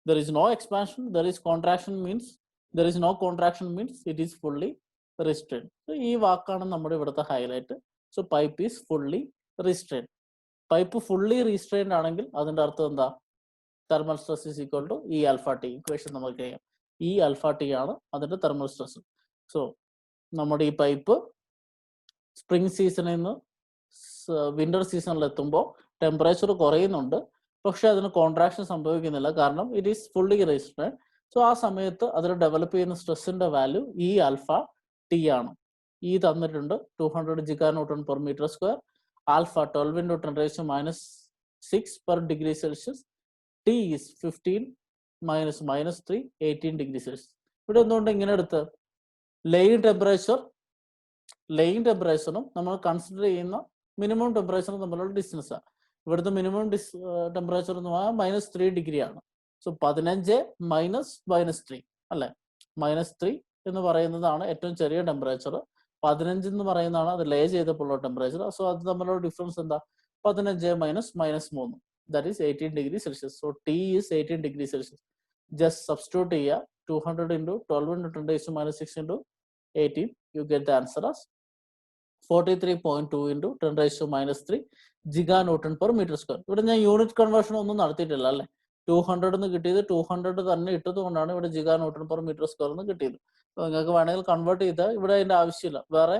There is no expansion, there is contraction means there is no contraction means it is fully restrain. ഈ വാക്കാണ് നമ്മുടെ ഇവിടുത്തെ highlight. So pipe is fully restrain. Pipe fully restrained ആണെങ്കിൽ അതിന്റെ അർത്ഥം എന്താ? Thermal stress is equal to E alpha T. Equation നമുക്ക് ചെയ്യാം. ഇ ആൽഫ ടി ആണ് അതിന്റെ തെർമൽ സ്ട്രെസ്. സോ നമ്മുടെ ഈ പൈപ്പ് സ്പ്രിംഗ് സീസണിൽ നിന്ന് വിന്റർ സീസണിൽ എത്തുമ്പോൾ ടെമ്പറേച്ചർ കുറയുന്നുണ്ട്, പക്ഷെ അതിന് കോൺട്രാക്ഷൻ സംഭവിക്കുന്നില്ല. കാരണം it is fully resistant. So ആ സമയത്ത് അതിൽ ഡെവലപ്പ് ചെയ്യുന്ന സ്ട്രെസ്സിന്റെ വാല്യൂ ഇ ആൽഫ ടി ആണ്. ഇ തന്നിട്ടുണ്ട് 200 giganewton per meter square. Alpha 12 into 10 raised to -6 per degree Celsius. T is 15 minus -3 18 degree Celsius. ഇവിടെ എന്തുകൊണ്ട് ഇങ്ങനെ എടുത്ത്? ലേയിങ് ടെമ്പറേച്ചറും നമ്മൾ കൺസിഡർ ചെയ്യുന്ന മിനിമം ടെമ്പറേച്ചറും തമ്മിലുള്ള ഡിസ്റ്റൻസാണ്. ഇവിടുത്തെ മിനിമം ടെമ്പറേച്ചർ എന്ന് പറഞ്ഞാൽ -3 ഡിഗ്രി ആണ്. സോ 15 - -3 അല്ലെ. -3 എന്ന് പറയുന്നതാണ് ഏറ്റവും ചെറിയ ടെമ്പറേച്ചർ. 15 എന്ന് പറയുന്നതാണ് അത് ലേ ചെയ്തപ്പോഴുള്ള ടെമ്പറേച്ചർ. സോ അത് തമ്മിലുള്ള ഡിഫറൻസ് എന്താ? 15 - -3 that is 18 degree Celsius. So T is 18 degree Celsius. Just substitute ചെയ്യുക. 200 into 12 into 10 raised to -6 into 18. You get the answer as 43.2 into 10 raised to -3 giganewton per meter square. ഇവിടെ ഞാൻ unit conversion ഒന്നും നടത്തിയിട്ടില്ല അല്ലെ. 200 എന്ന് കിട്ടിയത് 200 തന്നെ ഇട്ടത് കൊണ്ടാണ് ഇവിടെ giganewton per meter square എന്ന് കിട്ടിയത്. നിങ്ങൾക്ക് വേണമെങ്കിൽ കൺവേർട്ട് ചെയ്താൽ ഇവിടെ അതിന്റെ ആവശ്യമില്ല. വേറെ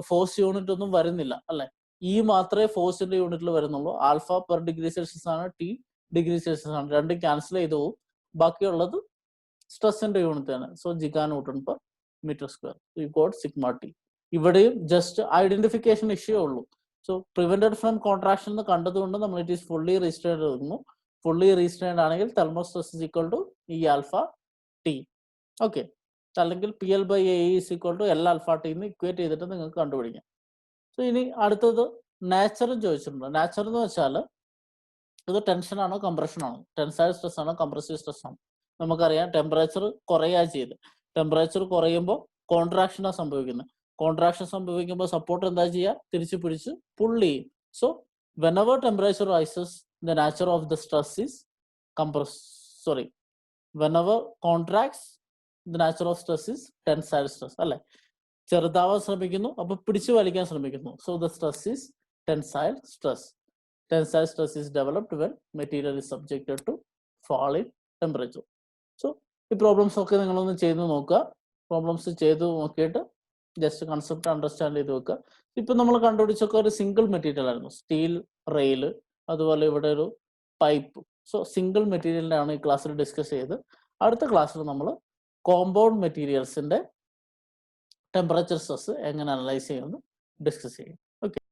ഫോഴ്സ് യൂണിറ്റ് ഒന്നും വരുന്നില്ല അല്ലെ. ഈ മാത്രമേ ഫോഴ്സിന്റെ യൂണിറ്റിൽ വരുന്നുള്ളൂ. ആൽഫ പെർ ഡിഗ്രി സെൽഷ്യസ് ആണ്, ടി ഡിഗ്രി സെൽഷ്യസ് ആണ്. രണ്ടും ക്യാൻസൽ ചെയ്തു പോകും. ബാക്കിയുള്ളത് സ്ട്രെസ്സിന്റെ യൂണിറ്റ് ആണ്. So giganewton per meter square. You got sigma t. ഇവിടെയും ജസ്റ്റ് ഐഡന്റിഫിക്കേഷൻ ഇഷ്യൂ ഉള്ളൂ. സോ പ്രിവെന്റഡ് ഫ്രം കോൺട്രാക്ഷൻ എന്ന് കണ്ടതുകൊണ്ട് നമ്മൾ ഇറ്റ് ഈസ് ഫുള്ളി റീസ്ട്രെയിൻഡ് എടുക്കുന്നു. ഫുള്ളി റീസ്ട്രെയിൻഡ് ആണെങ്കിൽ thermal stress is equal to E alpha T. Okay. അല്ലെങ്കിൽ P L by A is equal to L alpha T എന്ന് equate ചെയ്തിട്ട് നിങ്ങൾക്ക് കണ്ടുപിടിക്കാം. സോ ഇനി അടുത്തത് നാച്ചറും ചോദിച്ചിട്ടുണ്ട്. നാച്ചർ എന്ന് വെച്ചാൽ ഇത് ടെൻഷൻ ആണോ കംപ്രഷൻ ആണോ? ടെൻസൈൽ സ്ട്രെസ് ആണോ കംപ്രസീവ് സ്ട്രെസ് ആണോ? നമുക്കറിയാം ടെമ്പറേച്ചർ കുറയുക ചെയ്ത്. ടെമ്പറേച്ചർ കുറയുമ്പോൾ കോൺട്രാക്ഷനാണ് സംഭവിക്കുന്നത്. കോൺട്രാക്ഷൻ സംഭവിക്കുമ്പോൾ സപ്പോർട്ട് എന്താ ചെയ്യുക, തിരിച്ചു പിടിച്ച് പുള്ള് ചെയ്യും. So whenever temperature rises, the nature of the stress is whenever contracts, the nature of stress is tensile stress. അല്ലെ, ചെറുതാവാൻ ശ്രമിക്കുന്നു, അപ്പൊ പിടിച്ചു വലിക്കാൻ ശ്രമിക്കുന്നു. So the stress is tensile stress. Tensile stress is developed when material is subjected to fall in temperature. So ഈ problems ഒക്കെ നിങ്ങളൊന്ന് ചെയ്ത് നോക്കുക. പ്രോബ്ലംസ് ചെയ്ത് നോക്കിയിട്ട് ജസ്റ്റ് കൺസെപ്റ്റ് അണ്ടർസ്റ്റാൻഡ് ചെയ്ത് വെക്കുക. ഇപ്പം നമ്മൾ കണ്ടുപിടിച്ചൊക്കെ ഒരു സിംഗിൾ മെറ്റീരിയൽ ആയിരുന്നു, സ്റ്റീൽ റെയില്, അതുപോലെ ഇവിടെ ഒരു പൈപ്പ്. സോ സിംഗിൾ മെറ്റീരിയലിൻ്റെ ആണ് ഈ ക്ലാസ്സിൽ ഡിസ്കസ് ചെയ്ത്. അടുത്ത ക്ലാസ്സിൽ നമ്മൾ കോമ്പൗണ്ട് മെറ്റീരിയൽസിൻ്റെ ടെമ്പറേച്ചർ സ്ട്രെസ് എങ്ങനെ അനലൈസ് ചെയ്യുമെന്ന് ഡിസ്കസ് ചെയ്യും. ഓക്കെ.